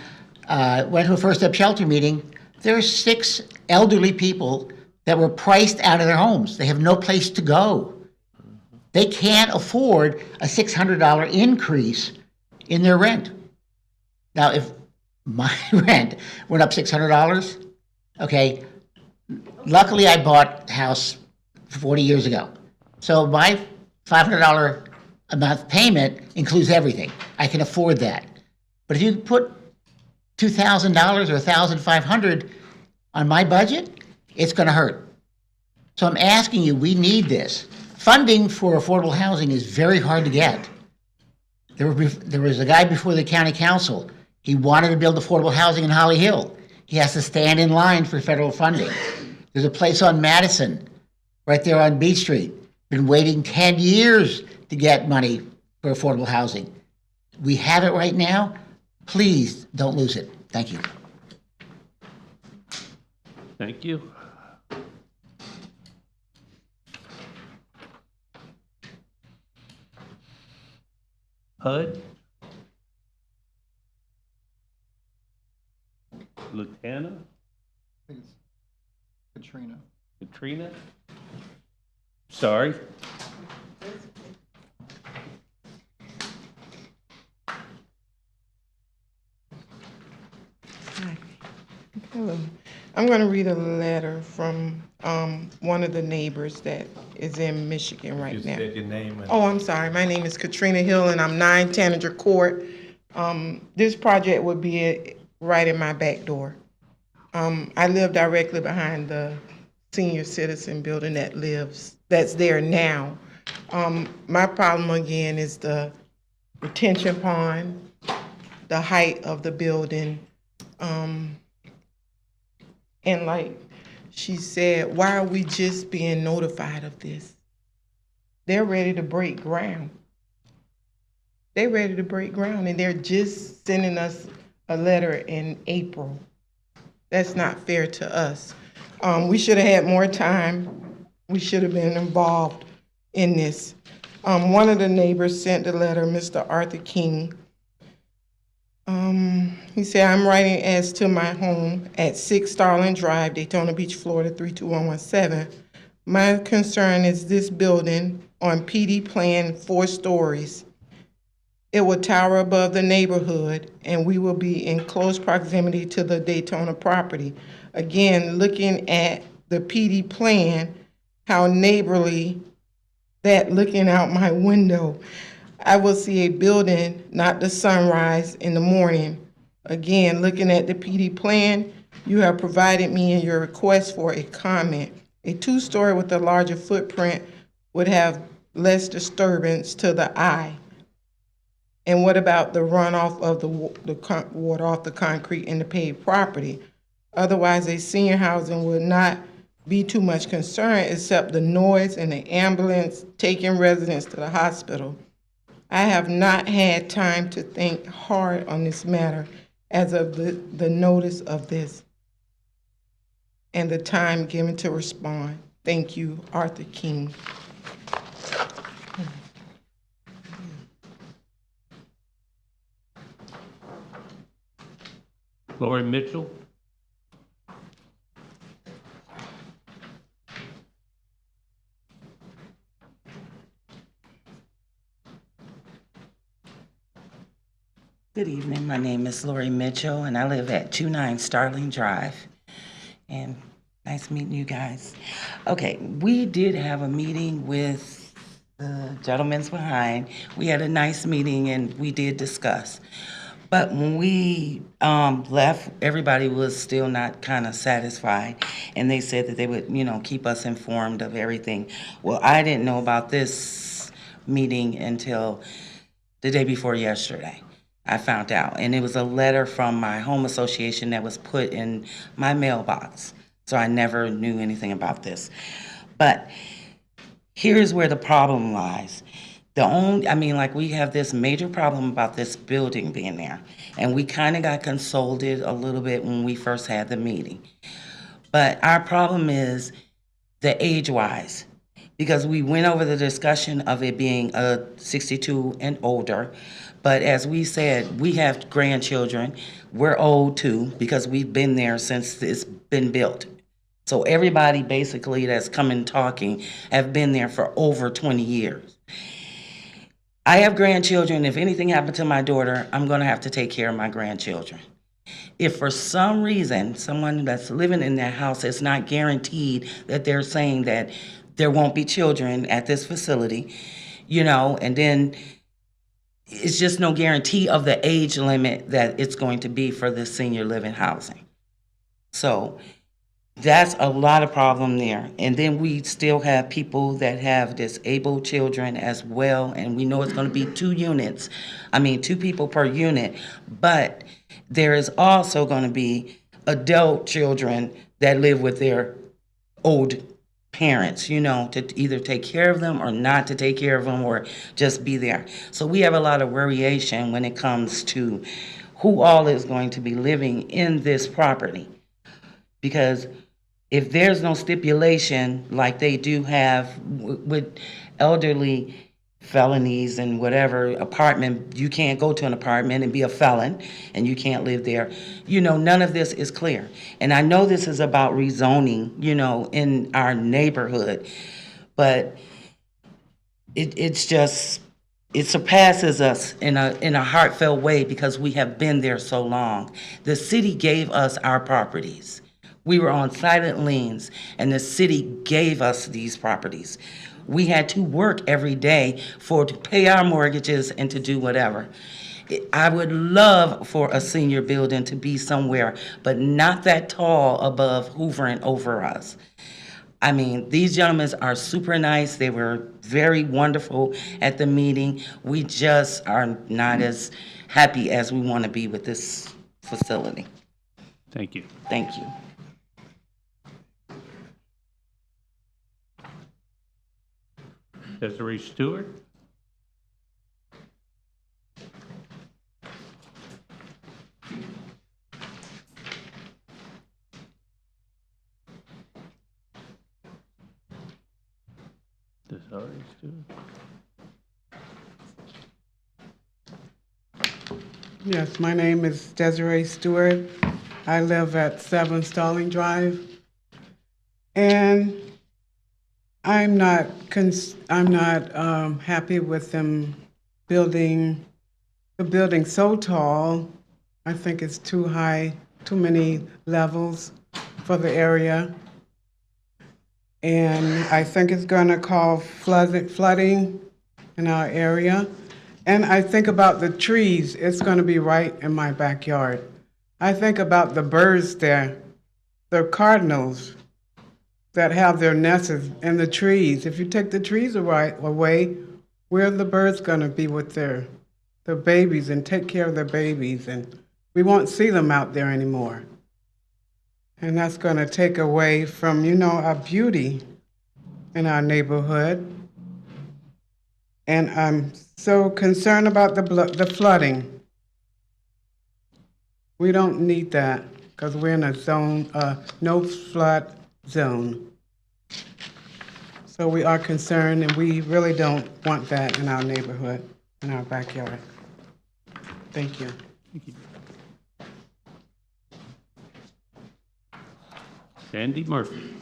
went to a First Step Shelter meeting. There are 6 elderly people that were priced out of their homes. They have no place to go. They can't afford a $600 increase in their rent. Now, if my rent went up $600, okay, luckily I bought a house 40 years ago. So my $500 a month payment includes everything. I can afford that. But if you put $2,000 or $1,500 on my budget, it's going to hurt. So I'm asking you, we need this. Funding for affordable housing is very hard to get. There was a guy before the county council. He wanted to build affordable housing in Holly Hill. He has to stand in line for federal funding. There's a place on Madison, right there on Beach Street. Been waiting 10 years to get money for affordable housing. We have it right now. Please don't lose it. Thank you. Thank you. HUD? Lieutenant? Katrina. Katrina? Sorry. Hello. I'm going to read a letter from one of the neighbors that is in Michigan right You now. said your name and- Oh, I'm sorry. My name is Katrina Hill, and I'm 9 Tanager Court. This project would be right in my back door. I live directly behind the senior citizen building that's there now. My problem again is the retention pond, the height of the building, and like she said, why are we just being notified of this? They're ready to break ground. They're ready to break ground, and they're just sending us a letter in April. That's not fair to us. We should have had more time. We should have been involved in this. One of the neighbors sent the letter, Mr. Arthur King. He said, I'm writing as to my home at 6 Starling Drive, Daytona Beach, Florida, 32117. My concern is this building on PD plan 4 stories. It will tower above the neighborhood, and we will be in close proximity to the Daytona property. Again, looking at the PD plan, how neighborly that looking out my window, I will see a building, not the sunrise in the morning. Again, looking at the PD plan, you have provided me in your request for a comment. A 2-story with a larger footprint would have less disturbance to the eye. And what about the runoff of the water off the concrete in the paved property? Otherwise, a senior housing would not be too much concern except the noise and the ambulance taking residents to the hospital. I have not had time to think hard on this matter as of the notice of this and the time given to respond. Thank you, Arthur King. Lori Mitchell? Good evening. My name is Lori Mitchell, and I live at 29 Starling Drive. And nice meeting you guys. Okay, we did have a meeting with the gentlemen behind. We had a nice meeting, and we did discuss. But when we left, everybody was still not kind of satisfied, and they said that they would, keep us informed of everything. Well, I didn't know about this meeting until the day before yesterday. I found out, and it was a letter from my home association that was put in my mailbox, so I never knew anything about this. But here's where the problem lies. We have this major problem about this building being there, and we kind of got consulted a little bit when we first had the meeting. But our problem is the age-wise, because we went over the discussion of it being 62 and older. But as we said, we have grandchildren. We're old too, because we've been there since it's been built. So everybody basically that's coming talking have been there for over 20 years. I have grandchildren. If anything happened to my daughter, I'm gonna have to take care of my grandchildren. If for some reason, someone that's living in that house, it's not guaranteed that they're saying that there won't be children at this facility, and then it's just no guarantee of the age limit that it's going to be for this senior living housing. So that's a lot of problem there. And then we still have people that have disabled children as well. And we know it's going to be 2 people per unit. But there is also going to be adult children that live with their old parents, you know, to either take care of them or not to take care of them or just be there. So we have a lot of variation when it comes to who all is going to be living in this property. Because if there's no stipulation like they do have with elderly felonies and whatever apartment, you can't go to an apartment and be a felon and you can't live there. You know, none of this is clear. And I know this is about rezoning, you know, in our neighborhood, but it's just, it surpasses us in a heartfelt way because we have been there so long. The city gave us our properties. We were on silent liens and the city gave us these properties. We had to work every day to pay our mortgages and to do whatever. I would love for a senior building to be somewhere, but not that tall above hoovering over us. I mean, these gentlemen are super nice. They were very wonderful at the meeting. We just are not as happy as we want to be with this facility. Thank you. Thank you. Desiree Stewart. Desiree Stewart. Yes, my name is Desiree Stewart. I live at 7 Starling Drive. And I'm not happy with them building the building so tall. I think it's too high, too many levels for the area. And I think it's going to cause flooding in our area. And I think about the trees. It's going to be right in my backyard. I think about the birds there, the cardinals that have their nests in the trees. If you take the trees away, where are the birds going to be with their babies and take care of their babies? And we won't see them out there anymore. And that's going to take away from, you know, our beauty in our neighborhood. And I'm so concerned about the flooding. We don't need that because we're in a zone, no flood zone. So we are concerned and we really don't want that in our neighborhood, in our backyard. Thank you. Thank you. Sandy Murphy.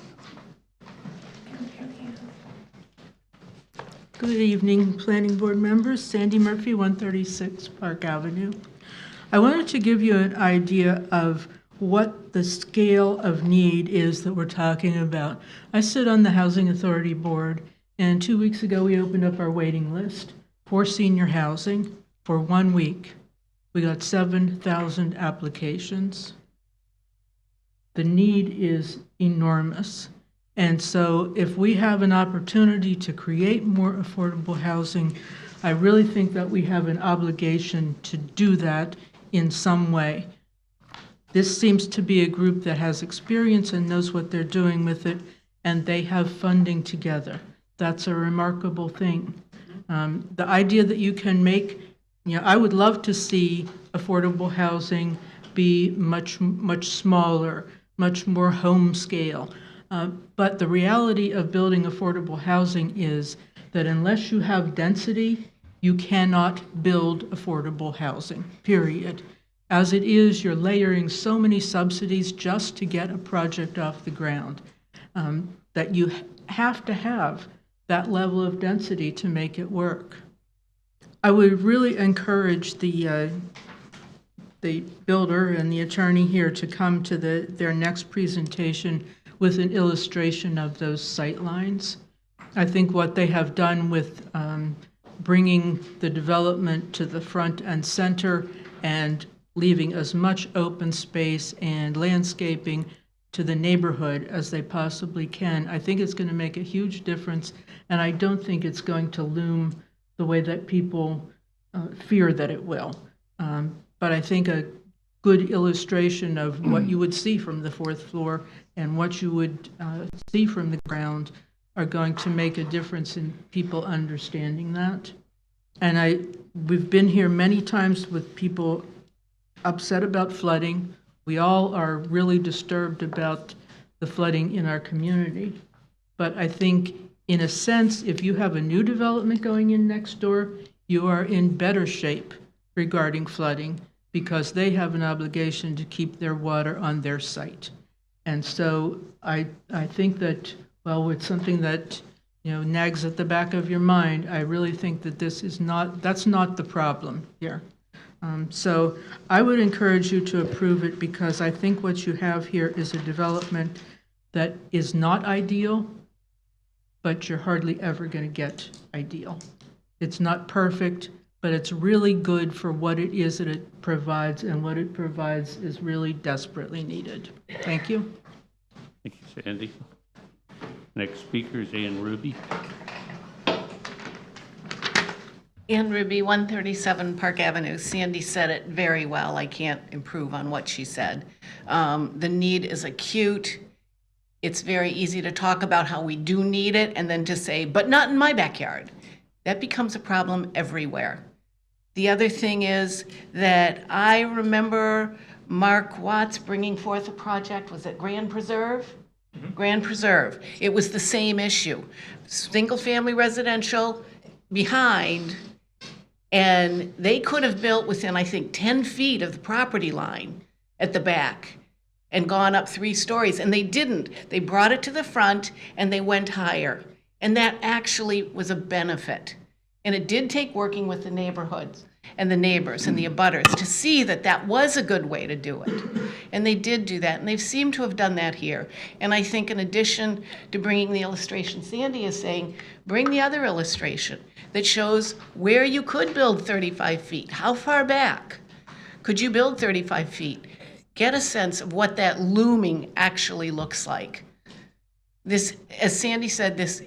Good evening, Planning Board members. Sandy Murphy, 136 Park Avenue. I wanted to give you an idea of what the scale of need is that we're talking about. I sit on the Housing Authority Board, and 2 weeks ago we opened up our waiting list for senior housing for 1 week. We got 7,000 applications. The need is enormous. And so if we have an opportunity to create more affordable housing, I really think that we have an obligation to do that in some way. This seems to be a group that has experience and knows what they're doing with it, and they have funding together. That's a remarkable thing. The idea that you can make, you know, I would love to see affordable housing be much smaller, much more home scale. But the reality of building affordable housing is that unless you have density, you cannot build affordable housing, period. As it is, you're layering so many subsidies just to get a project off the ground that you have to have that level of density to make it work. I would really encourage the builder and the attorney here to come to their next presentation with an illustration of those sight lines. I think what they have done with bringing the development to the front and center and leaving as much open space and landscaping to the neighborhood as they possibly can, I think it's going to make a huge difference, and I don't think it's going to loom the way that people fear that it will. But I think good illustration of what you would see from the fourth floor and what you would see from the ground are going to make a difference in people understanding that. And we've been here many times with people upset about flooding. We all are really disturbed about the flooding in our community. But I think, in a sense, if you have a new development going in next door, you are in better shape regarding flooding because they have an obligation to keep their water on their site. And so I think that, well, it's something that, nags at the back of your mind. I really think that that's not the problem here. So I would encourage you to approve it because I think what you have here is a development that is not ideal, but you're hardly ever going to get ideal. It's not perfect, but it's really good for what it is that it provides, and what it provides is really desperately needed. Thank you. Thank you, Sandy. Next speaker is Ann Ruby. Ann Ruby, 137 Park Avenue. Sandy said it very well. I can't improve on what she said. The need is acute. It's very easy to talk about how we do need it and then to say, but not in my backyard. That becomes a problem everywhere. The other thing is that I remember Mark Watts bringing forth a project, was it Grand Preserve? Mm-hmm. Grand Preserve. It was the same issue. Single-family residential behind, and they could have built within, I think, 10 feet of the property line at the back and gone up 3 stories, and they didn't. They brought it to the front, and they went higher. And that actually was a benefit. And it did take working with the neighborhoods and the neighbors and the abutters to see that that was a good way to do it. And they did do that, and they seem to have done that here. And I think in addition to bringing the illustration Sandy is saying, bring the other illustration that shows where you could build 35 feet. How far back could you build 35 feet? Get a sense of what that looming actually looks like. This, as Sandy said, this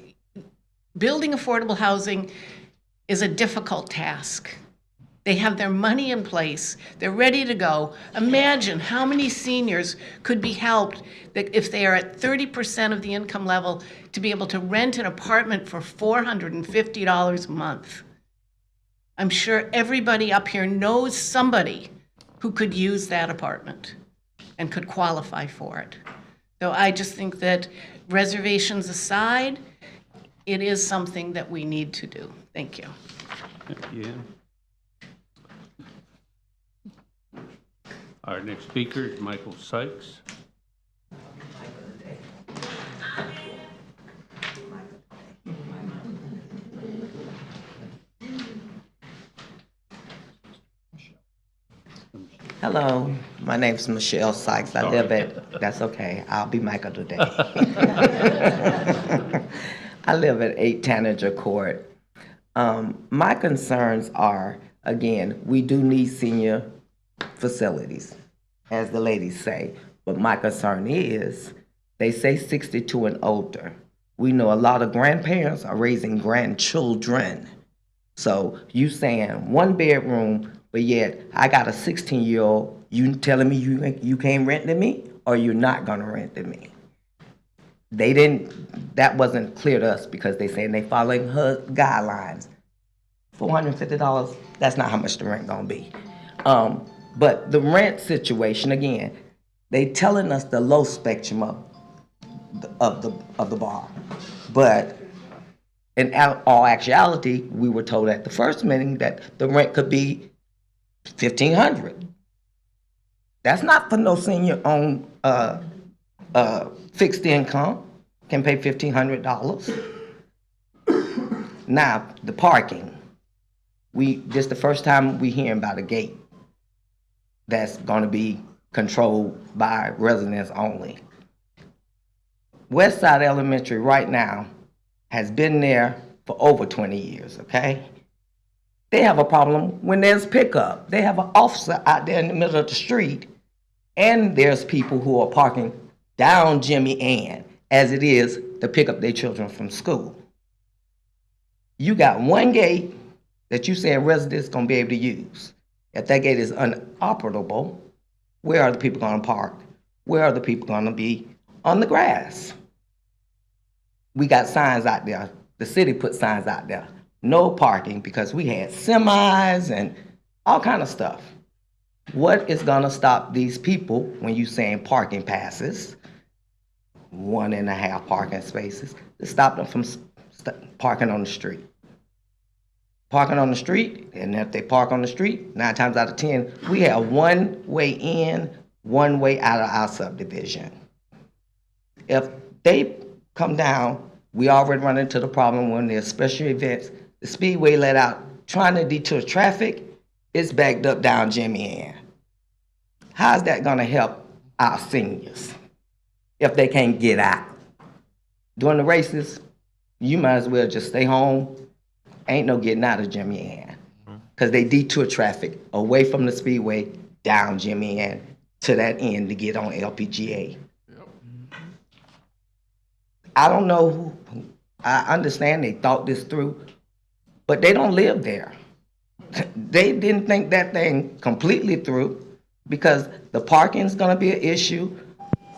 building affordable housing is a difficult task. They have their money in place. They're ready to go. Imagine how many seniors could be helped that if they are at 30% of the income level to be able to rent an apartment for $450 a month. I'm sure everybody up here knows somebody who could use that apartment and could qualify for it. So I just think that, reservations aside, it is something that we need to do. Thank you. Thank you. Our next speaker is Michael Sykes. Hello, my name's Michelle Sykes. I live at, that's okay, I'll be Michael today. I live at 8 Tanager Court. My concerns are, again, we do need senior facilities, as the ladies say, but my concern is, they say 62 and older. We know a lot of grandparents are raising grandchildren. So you saying 1 bedroom, but yet I got a 16-year-old, you telling me you can't rent to me, or you're not gonna rent to me? That wasn't clear to us because they saying they following her guidelines. $450, that's not how much the rent gonna be. But the rent situation, again, they telling us the low spectrum of the bar. But in all actuality, we were told at the first meeting that the rent could be $1,500. That's not for no senior on fixed income can pay $1,500. Now, the parking. This the first time we hearing about a gate that's gonna be controlled by residents only. Westside Elementary right now has been there for over 20 years, okay? They have a problem when there's pickup. They have an officer out there in the middle of the street, and there's people who are parking down Jimmy Ann as it is to pick up their children from school. You got one gate that you saying residents gonna be able to use. If that gate is unoperable, Where are the people gonna park? Where are the people gonna be on the grass? We got signs out there. The city put signs out there. No parking, because we had semis and all kind of stuff. What is gonna stop these people when you saying parking passes, 1.5 parking spaces, to stop them from parking on the street? Parking on the street, and if they park on the street, 9 times out of 10, we have one way in, one way out of our subdivision. If they come down, we already run into the problem when there's special events, the speedway let out, trying to detour traffic, it's backed up down Jimmy Ann. How's that gonna help our seniors if they can't get out? During the races, you might as well just stay home. Ain't no getting out of Jimmy Ann, because they detour traffic away from the speedway down Jimmy Ann to that end to get on LPGA. I don't know who, I understand they thought this through, but they don't live there. They didn't think that thing completely through, because the parking's gonna be an issue.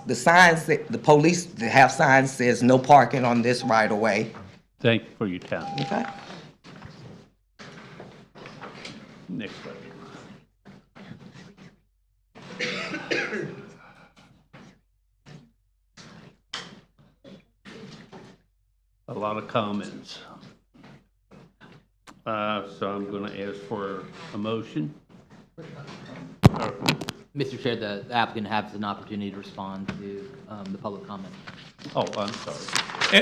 The signs, the police have signs says no parking on this right of way. Thank you for your time. Okay. Next question. A lot of comments. So I'm going to ask for a motion. Mr. Chair, the applicant has an opportunity to respond to the public comment. Oh, I'm sorry.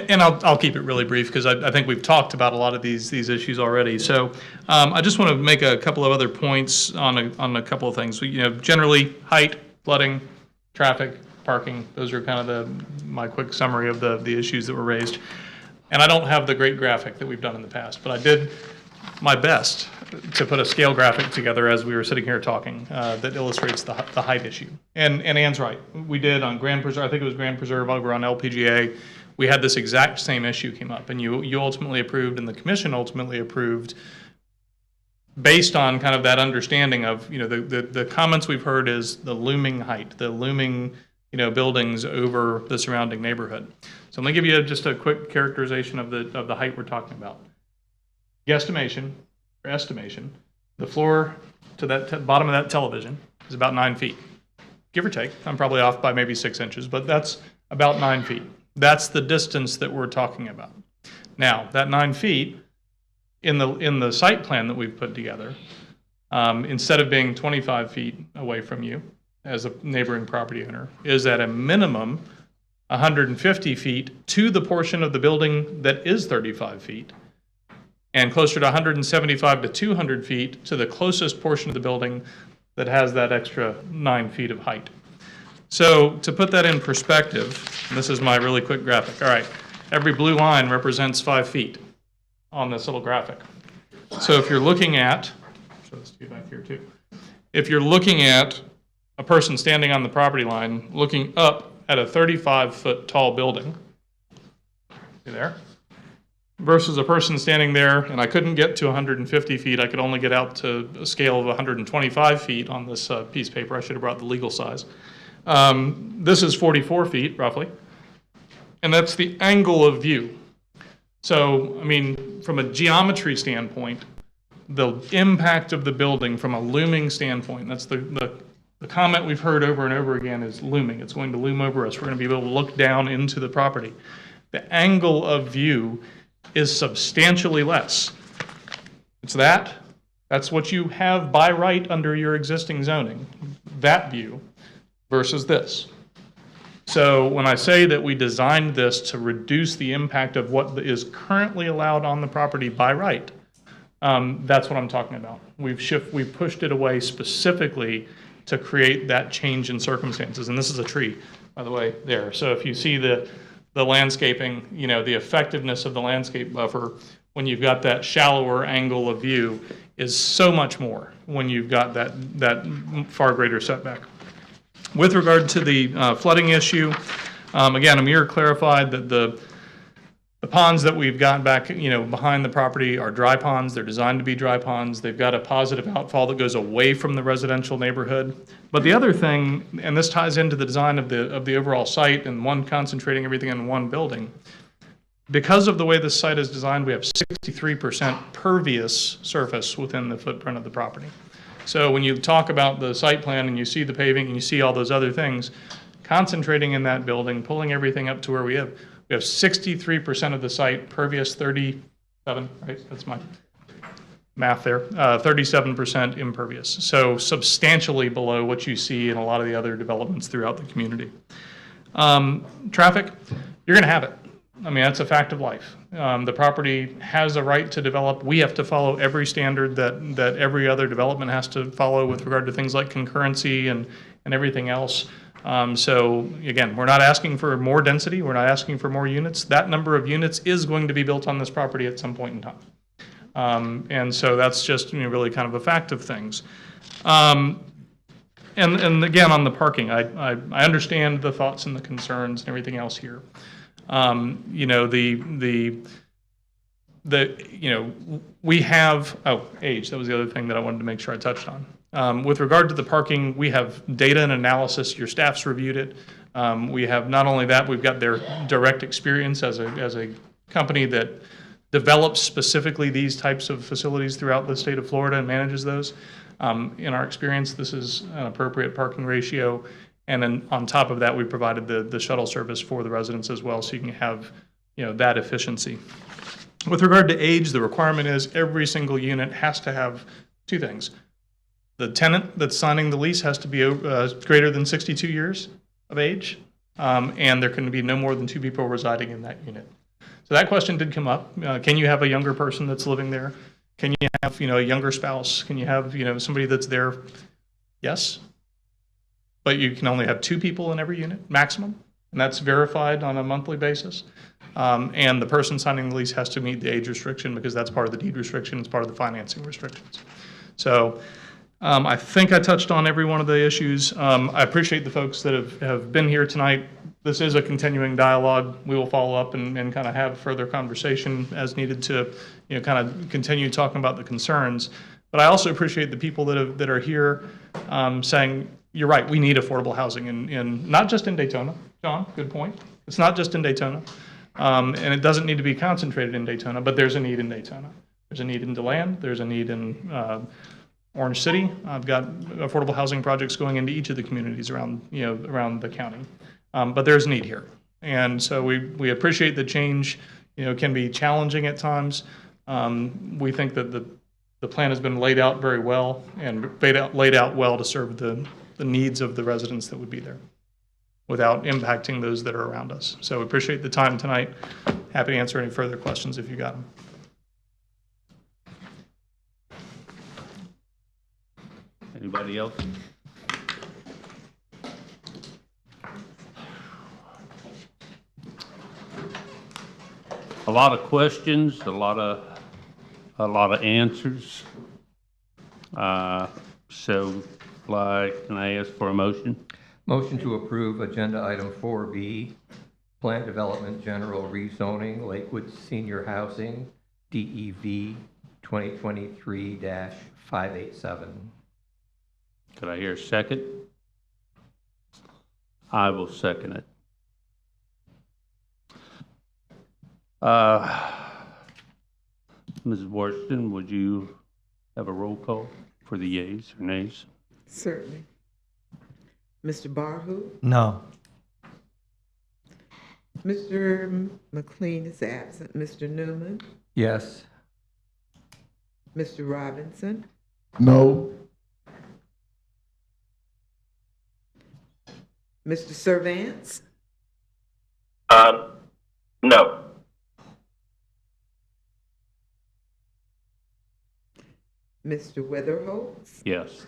And I'll keep it really brief, because I think we've talked about a lot of these issues already. So I just want to make a couple of other points on a couple of things. Generally, height, flooding, traffic, parking, those are kind of my quick summary of the issues that were raised. And I don't have the great graphic that we've done in the past, but I did my best to put a scale graphic together as we were sitting here talking that illustrates the height issue. And Ann's right. We did on Grand Preserve, I think it was Grand Preserve over on LPGA, we had this exact same issue came up, and you ultimately approved, and the commission ultimately approved, based on kind of that understanding of, the comments we've heard is the looming height, the looming, buildings over the surrounding neighborhood. So let me give you just a quick characterization of the height we're talking about. Guesstimation, or estimation, the floor to that bottom of that television is about 9 feet, give or take. I'm probably off by maybe 6 inches, but that's about 9 feet. That's the distance that we're talking about. Now, that 9 feet in the site plan that we've put together, instead of being 25 feet away from you as a neighboring property owner, is at a minimum 150 feet to the portion of the building that is 35 feet, and closer to 175 to 200 feet to the closest portion of the building that has that extra 9 feet of height. So to put that in perspective, and this is my really quick graphic. All right, every blue line represents 5 feet on this little graphic. So if you're looking at, show this to you back here too. If you're looking at a person standing on the property line looking up at a 35-foot tall building, see there? Versus a person standing there, and I couldn't get to 150 feet, I could only get out to a scale of 125 feet on this piece of paper. I should have brought the legal size. This is 44 feet, roughly, and that's the angle of view. So, I mean, from a geometry standpoint, the impact of the building from a looming standpoint, that's the comment we've heard over and over again is looming. It's going to loom over us. We're going to be able to look down into the property. The angle of view is substantially less. It's that's what you have by right under your existing zoning, that view, versus this. So when I say that we designed this to reduce the impact of what is currently allowed on the property by right, that's what I'm talking about. We've pushed it away specifically to create that change in circumstances. And this is a tree, by the way, there. So if you see the landscaping, the effectiveness of the landscape buffer when you've got that shallower angle of view is so much more when you've got that far greater setback. With regard to the flooding issue, again, Amir clarified that the The ponds that we've got back, behind the property are dry ponds. They're designed to be dry ponds. They've got a positive outfall that goes away from the residential neighborhood. But the other thing, and this ties into the design of the overall site and concentrating everything in one building, because of the way this site is designed, we have 63% pervious surface within the footprint of the property. So when you talk about the site plan and you see the paving and you see all those other things, concentrating in that building, pulling everything up to where we have 63% of the site pervious, 37, right? That's my math there. 37% impervious. So substantially below what you see in a lot of the other developments throughout the community. Traffic, you're going to have it. I mean, that's a fact of life. The property has a right to develop. We have to follow every standard that every other development has to follow with regard to things like concurrency and everything else. So again, we're not asking for more density. We're not asking for more units. That number of units is going to be built on this property at some point in time. And so that's just really kind of a fact of things. And again, on the parking, I understand the thoughts and the concerns and everything else here. We have, age, that was the other thing that I wanted to make sure I touched on. With regard to the parking, we have data and analysis. Your staff's reviewed it. We have not only that, we've got their direct experience as a company that develops specifically these types of facilities throughout the state of Florida and manages those. In our experience, this is an appropriate parking ratio. And then on top of that, we provided the shuttle service for the residents as well, so you can have that efficiency. With regard to age, the requirement is every single unit has to have two things. The tenant that's signing the lease has to be greater than 62 years of age, and there can be no more than two people residing in that unit. So that question did come up. Can you have a younger person that's living there? Can you have a younger spouse? Can you have somebody that's there? Yes. But you can only have two people in every unit, maximum, and that's verified on a monthly basis. And the person signing the lease has to meet the age restriction because that's part of the deed restriction, it's part of the financing restrictions. So I think I touched on every one of the issues. I appreciate the folks that have been here tonight. This is a continuing dialogue. We will follow up and kind of have further conversation as needed to kind of continue talking about the concerns. But I also appreciate the people that are here saying, you're right, we need affordable housing, in not just in Daytona. John, good point. It's not just in Daytona. And it doesn't need to be concentrated in Daytona, but there's a need in Daytona. There's a need in DeLand. There's a need in Orange City. I've got affordable housing projects going into each of the communities around the county. But there's a need here. And so we appreciate the change. Can be challenging at times. We think that the plan has been laid out very well and laid out well to serve the needs of the residents that would be there without impacting those that are around us. So we appreciate the time tonight. Happy to answer any further questions if you got them. Anybody else? A lot of questions, a lot of answers. Can I ask for a motion? Motion to approve agenda item 4B, Plan Development General Rezoning, Lakewood Senior Housing, DEV 2023-587. Could I hear a second? I will second it. Mrs. Washington, would you have a roll call for the yeas or nays? Certainly. Mr. Barhu? No. Mr. McLean is absent. Mr. Newman? Yes. Mr. Robinson? No. Mr. Servance? No. Mr. Weatherholtz? Yes.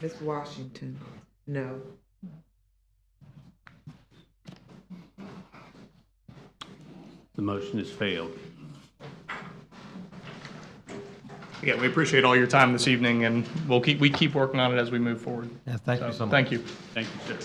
Ms. Washington? No. The motion has failed. Again, we appreciate all your time this evening, and we keep working on it as we move forward. Yeah, thank you so much. Thank you. Thank you, sir.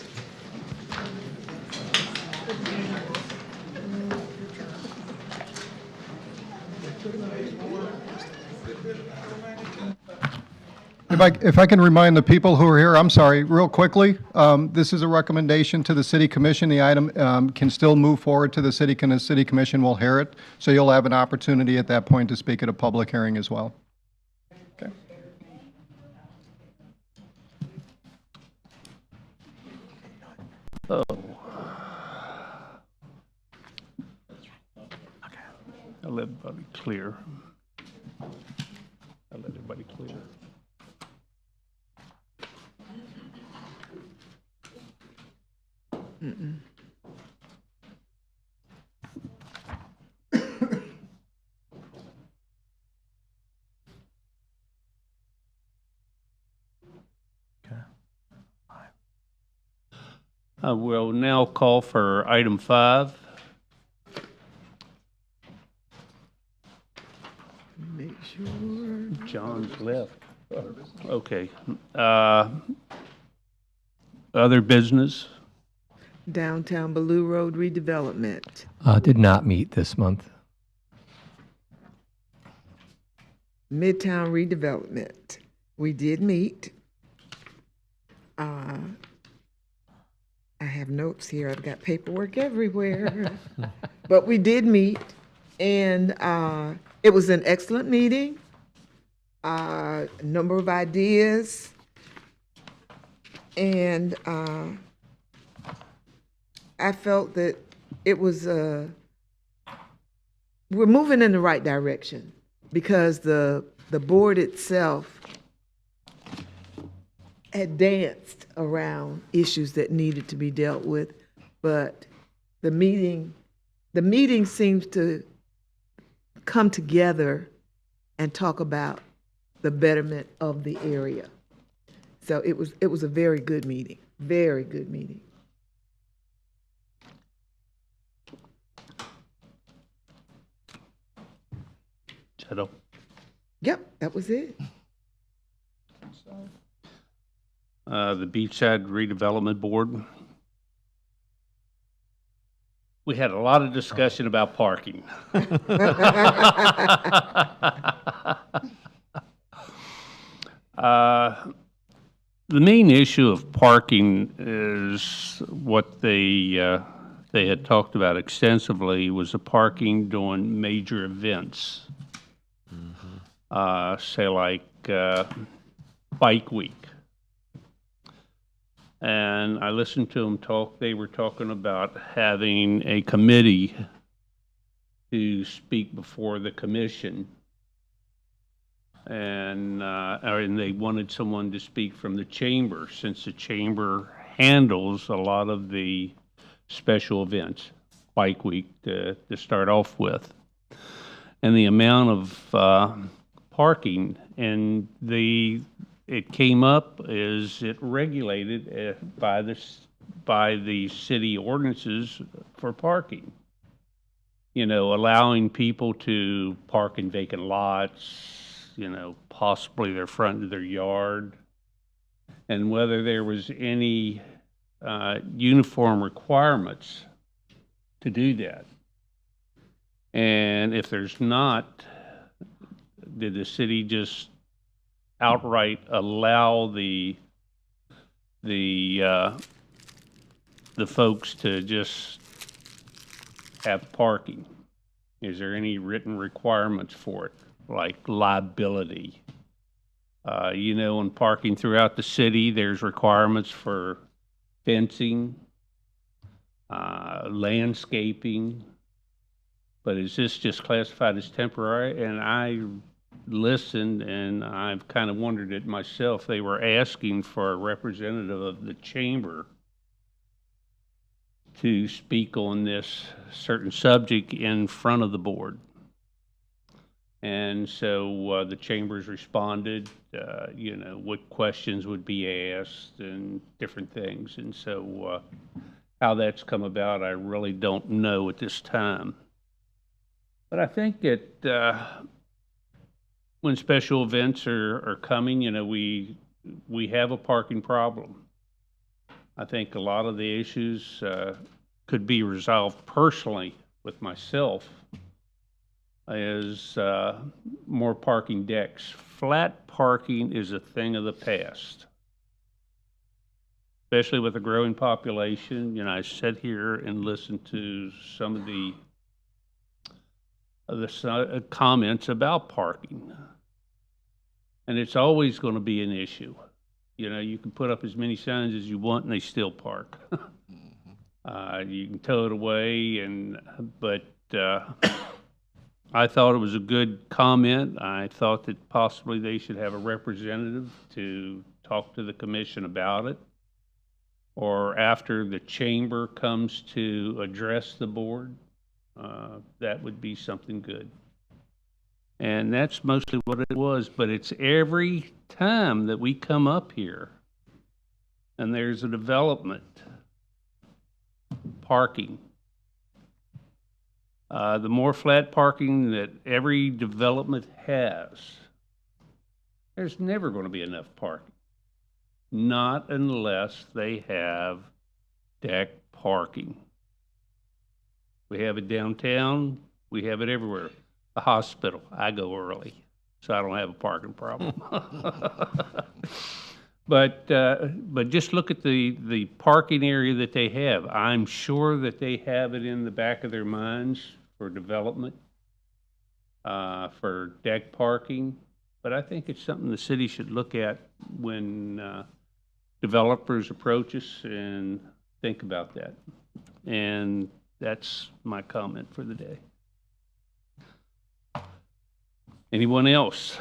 If I can remind the people who are here, I'm sorry, real quickly, this is a recommendation to the city commission. The item can still move forward to the city, and the city commission will hear it. So you'll have an opportunity at that point to speak at a public hearing as well. Okay. Oh. I'll let everybody clear. I'll let everybody clear. Mm-mm. I will now call for item 5. Make sure. John's left. Okay. Other business? Downtown Ballou Road redevelopment. Did not meet this month. Midtown redevelopment. We did meet. I have notes here. I've got paperwork everywhere. But we did meet, and it was an excellent meeting. A number of ideas, and I felt that it was we're moving in the right direction, because the board itself had danced around issues that needed to be dealt with, but the meeting seems to come together and talk about the betterment of the area. So it was a very good meeting, very good meeting. Shadow. Yep, that was it. The Beachside Redevelopment Board. We had a lot of discussion about parking. The main issue of parking is what they had talked about extensively was the parking during major events. Say like Bike Week. And I listened to them talk. They were talking about having a committee to speak before the commission. And they wanted someone to speak from the chamber, since the chamber handles a lot of the special events, Bike Week to start off with. And the amount of parking, and it came up is it regulated by the city ordinances for parking. You know, allowing people to park in vacant lots, you know, possibly their front of their yard, and whether there was any uniform requirements to do that. And if there's not, did the city just outright allow the folks to just have parking? Is there any written requirements for it, like liability? You know, in parking throughout the city, there's requirements for fencing, landscaping, but is this just classified as temporary? And I listened, and I've kind of wondered it myself. They were asking for a representative of the chamber to speak on this certain subject in front of the board. And so the chambers responded, you know, what questions would be asked and different things. And so how that's come about, I really don't know at this time. But I think that when special events are coming, you know, we have a parking problem. I think a lot of the issues could be resolved personally with myself. is more parking decks. Flat parking is a thing of the past, especially with a growing population. You know, I sit here and listen to some of the comments about parking, and it's always going to be an issue. You know, you can put up as many signs as you want, and they still park. You can tow it away, but I thought it was a good comment. I thought that possibly they should have a representative to talk to the commission about it, or after the chamber comes to address the board. That would be something good. And that's mostly what it was, but it's every time that we come up here and there's a development, parking. The more flat parking that every development has, there's never going to be enough parking. Not unless they have deck parking. We have it downtown. We have it everywhere. The hospital, I go early, so I don't have a parking problem. But just look at the parking area that they have. I'm sure that they have it in the back of their minds for development, for deck parking. But I think it's something the city should look at when developers approach us and think about that. And that's my comment for the day. Anyone else?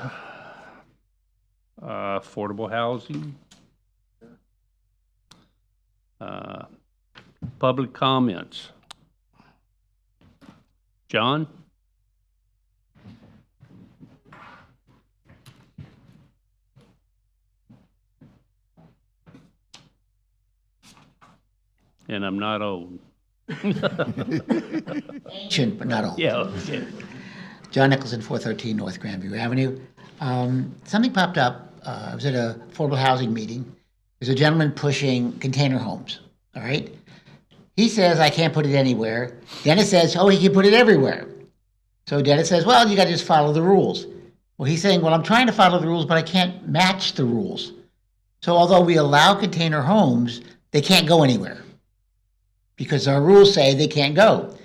Affordable housing? Public comments? John? And I'm not old. Ancient, but not old. Yeah. John Nicholson, 413 North Grandview Avenue. Something popped up. I was at a affordable housing meeting. There's a gentleman pushing container homes, all right? He says, I can't put it anywhere. Dennis says, oh, he can put it everywhere. So Dennis says, well, you got to just follow the rules. Well, he's saying, well, I'm trying to follow the rules, but I can't match the rules. So although we allow container homes, they can't go anywhere because our rules say they can't go,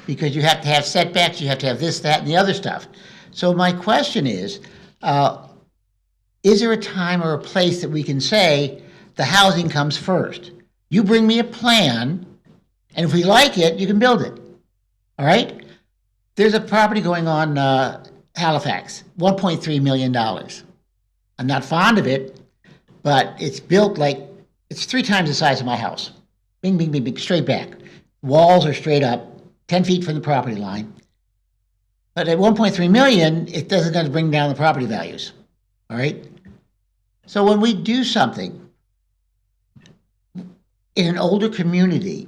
because you have to have setbacks, you have to have this, that, and the other stuff. So my question is there a time or a place that we can say the housing comes first? You bring me a plan, and if we like it, you can build it, all right? There's a property going on Halifax, $1.3 million. I'm not fond of it, but it's built like, it's 3 times the size of my house. Bing, bing, bing, bing, straight back. Walls are straight up, 10 feet from the property line. But at 1.3 million, it doesn't going to bring down the property values, all right? So when we do something in an older community,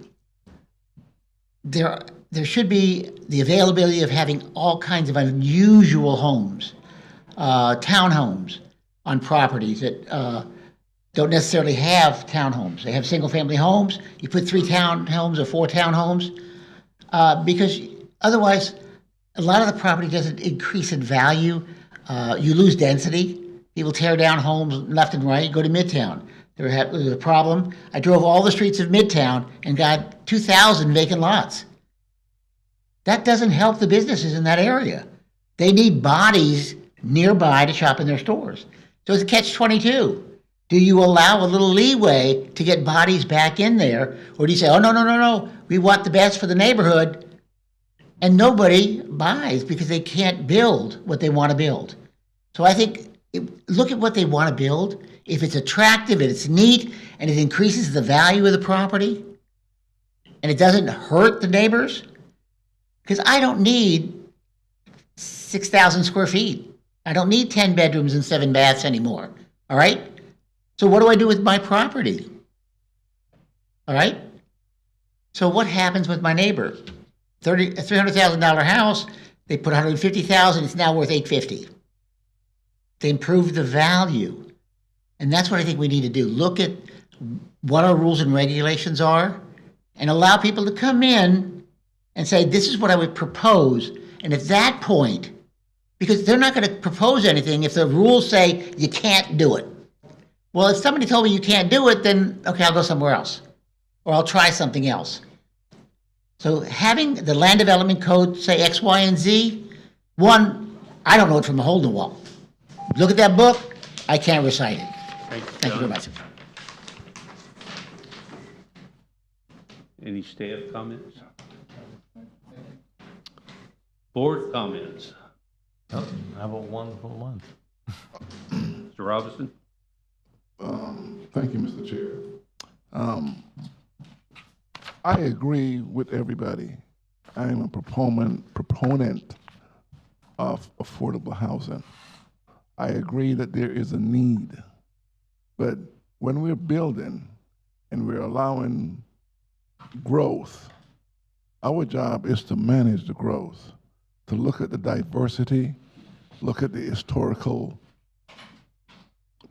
there should be the availability of having all kinds of unusual homes, townhomes on properties that don't necessarily have townhomes. They have single-family homes. You put 3 townhomes or 4 townhomes, because otherwise, a lot of the property doesn't increase in value. You lose density. People tear down homes left and right, go to Midtown. There was a problem. I drove all the streets of Midtown and got 2,000 vacant lots. That doesn't help the businesses in that area. They need bodies nearby to shop in their stores. So it's a catch-22. Do you allow a little leeway to get bodies back in there? Or do you say, oh, no, we want the best for the neighborhood, and nobody buys because they can't build what they want to build? So I think, look at what they want to build. If it's attractive and it's neat and it increases the value of the property and it doesn't hurt the neighbors, because I don't need 6,000 square feet. I don't need 10 bedrooms and 7 baths anymore, all right? So what do I do with my property? All right? So what happens with my neighbor? A $300,000 house, they put $150,000, it's now worth $850,000. They improve the value. And that's what I think we need to do. Look at what our rules and regulations are and allow people to come in and say, this is what I would propose. And And at that point, because they're not going to propose anything if the rules say you can't do it. Well, if somebody told me you can't do it, then, okay, I'll go somewhere else. Or I'll try something else. So having the land development code say X, Y, and Z, one, I don't know it from a hole in the wall. Look at that book, I can't recite it. Thank you very much. Any staff comments? Board comments? How about one for one? Mr. Robinson? Thank you, Mr. Chair. I agree with everybody. I am a proponent of affordable housing. I agree that there is a need, but when we're building and we're allowing growth, our job is to manage the growth, to look at the diversity, look at the historical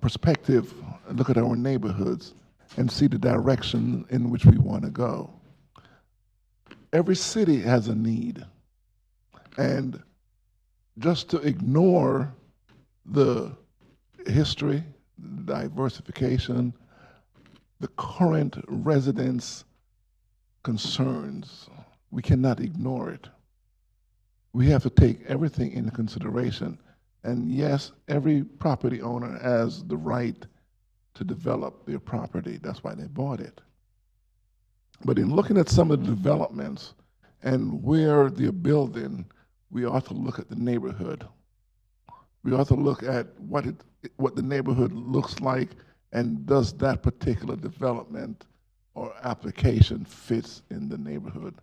perspective, look at our neighborhoods, and see the direction in which we want to go. Every city has a need, and just to ignore the history, the diversification, the current residents' concerns, we cannot ignore it. We have to take everything into consideration. And yes, every property owner has the right to develop their property. That's why they bought it. But in looking at some of the developments and where they're building, we ought to look at the neighborhood. We ought to look at what the neighborhood looks like, and does that particular development or application fits in the neighborhood,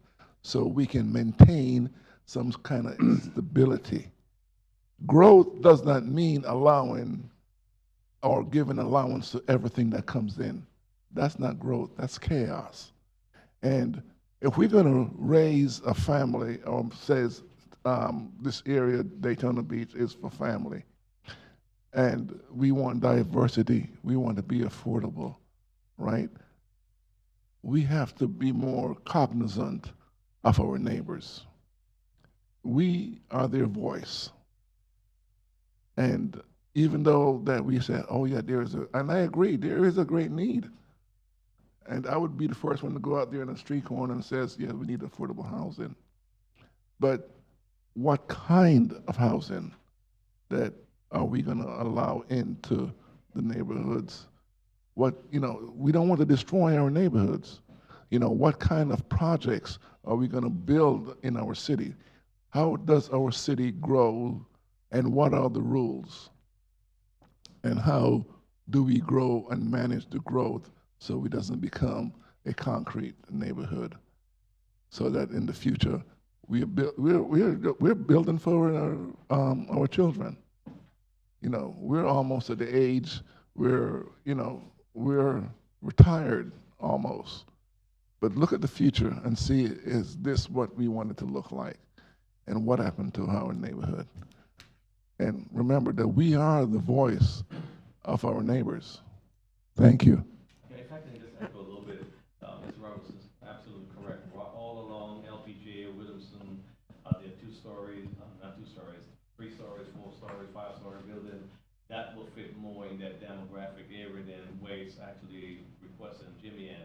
so we can maintain some kind of stability. Growth does not mean allowing or giving allowance to everything that comes in. That's not growth, that's chaos. And if we're going to raise a family, or says this area, Daytona Beach, is for family, and we want diversity, we want to be affordable, right? We have to be more cognizant of our neighbors. We are their voice. And even though that we said, oh yeah, and I agree, there is a great need. And I would be the first one to go out there in a street corner and says, yeah, we need affordable housing. But what kind of housing that are we going to allow into the neighborhoods? We don't want to destroy our neighborhoods. What kind of projects are we going to build in our city? How does our city grow, and what are the rules? And how do we grow and manage the growth so it doesn't become a concrete neighborhood? So that in the future, we're building for our children. We're almost at the age where we're retired almost. But look at the future and see, is this what we want it to look like? And what happened to our neighborhood? And remember that we are the voice of our neighbors. Thank you. If I can just echo a little bit, Mr. Robertson's absolutely correct. All along LPGA, Williamson, there are 2 stories, not 2 stories, 3 stories, 4 stories, 5-story building. That will fit more in that demographic area than where it's actually requesting Jimmy in.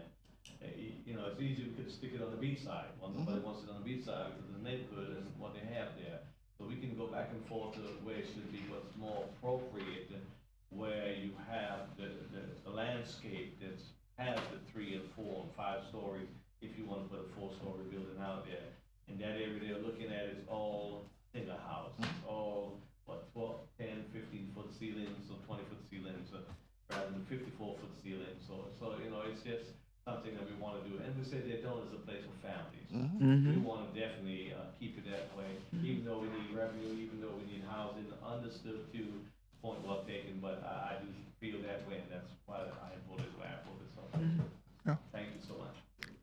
It's easy, we could stick it on the beach side. Somebody wants it on the beach side because of the neighborhood and what they have there. So we can go back and forth to where it should be, what's more appropriate, where you have the landscape that has the 3 and 4 and 5 stories, if you want to put a 4-story building out there. And that area they're looking at is all single house, all 12, 10, 15-foot ceilings or 20-foot ceilings, rather than 54-foot ceilings. So it's just something that we want to do. And we say Daytona is a place for families. We want to definitely keep it that way, even though we need revenue, even though we need housing. Understood to point well taken, but I do feel that way, and that's why I voted where I voted. So thank you so much.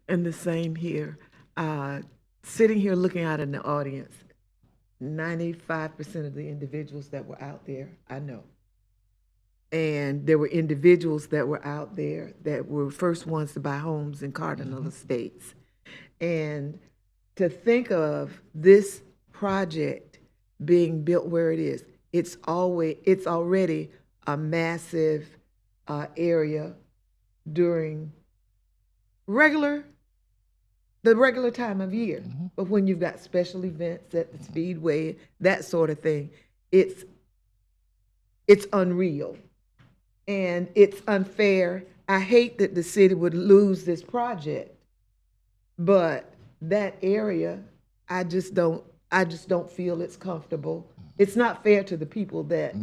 And the same here. Sitting here looking out in the audience, 95% of the individuals that were out there, I know. And there were individuals that were out there that were first ones to buy homes in Cardinal Estates. And to think of this project being built where it is. It's already a massive area during the regular time of year. But when you've got special events at the Speedway, that sort of thing, it's unreal. And it's unfair. I hate that the city would lose this project, but that area, I just don't feel it's comfortable. It's not fair to the people that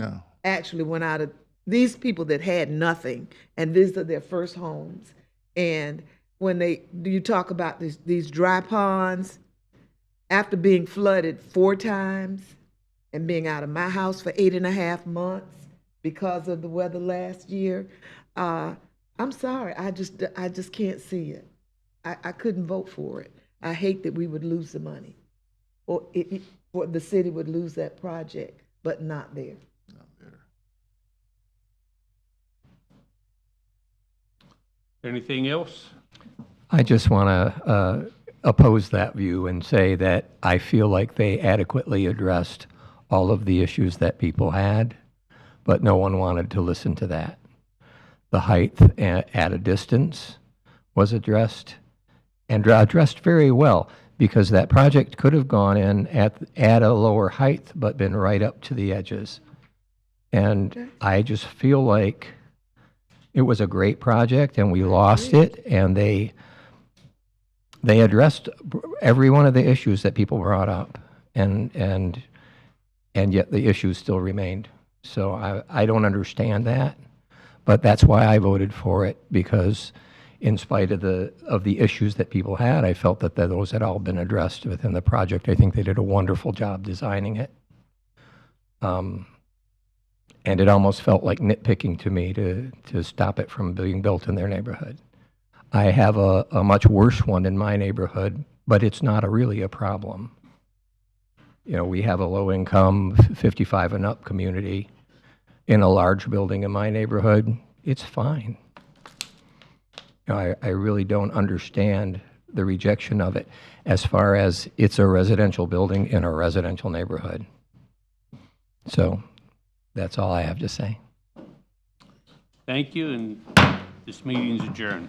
actually went out of, these people that had nothing, and these are their first homes. And when you talk about these dry ponds, after being flooded 4 times and being out of my house for 8.5 months because of the weather last year, I'm sorry, I just can't see it. I couldn't vote for it. I hate that we would lose the money, or the city would lose that project, but not there. Anything else? I just want to oppose that view and say that I feel like they adequately addressed all of the issues that people had, but no one wanted to listen to that. The height at a distance was addressed, and addressed very well, because that project could have gone in at a lower height, but been right up to the edges. And I just feel like it was a great project, and we lost it, and they addressed every one of the issues that people brought up, and yet the issues still remained. So I don't understand that, but that's why I voted for it, because in spite of the issues that people had, I felt that those had all been addressed within the project. I think they did a wonderful job designing it. And it almost felt like nitpicking to me to stop it from being built in their neighborhood. I have a much worse one in my neighborhood, but it's not really a problem. You know, we have a low-income 55 and up community in a large building in my neighborhood. It's fine. You know, I really don't understand the rejection of it as far as it's a residential building in a residential neighborhood. So that's all I have to say. Thank you, and this meeting is adjourned.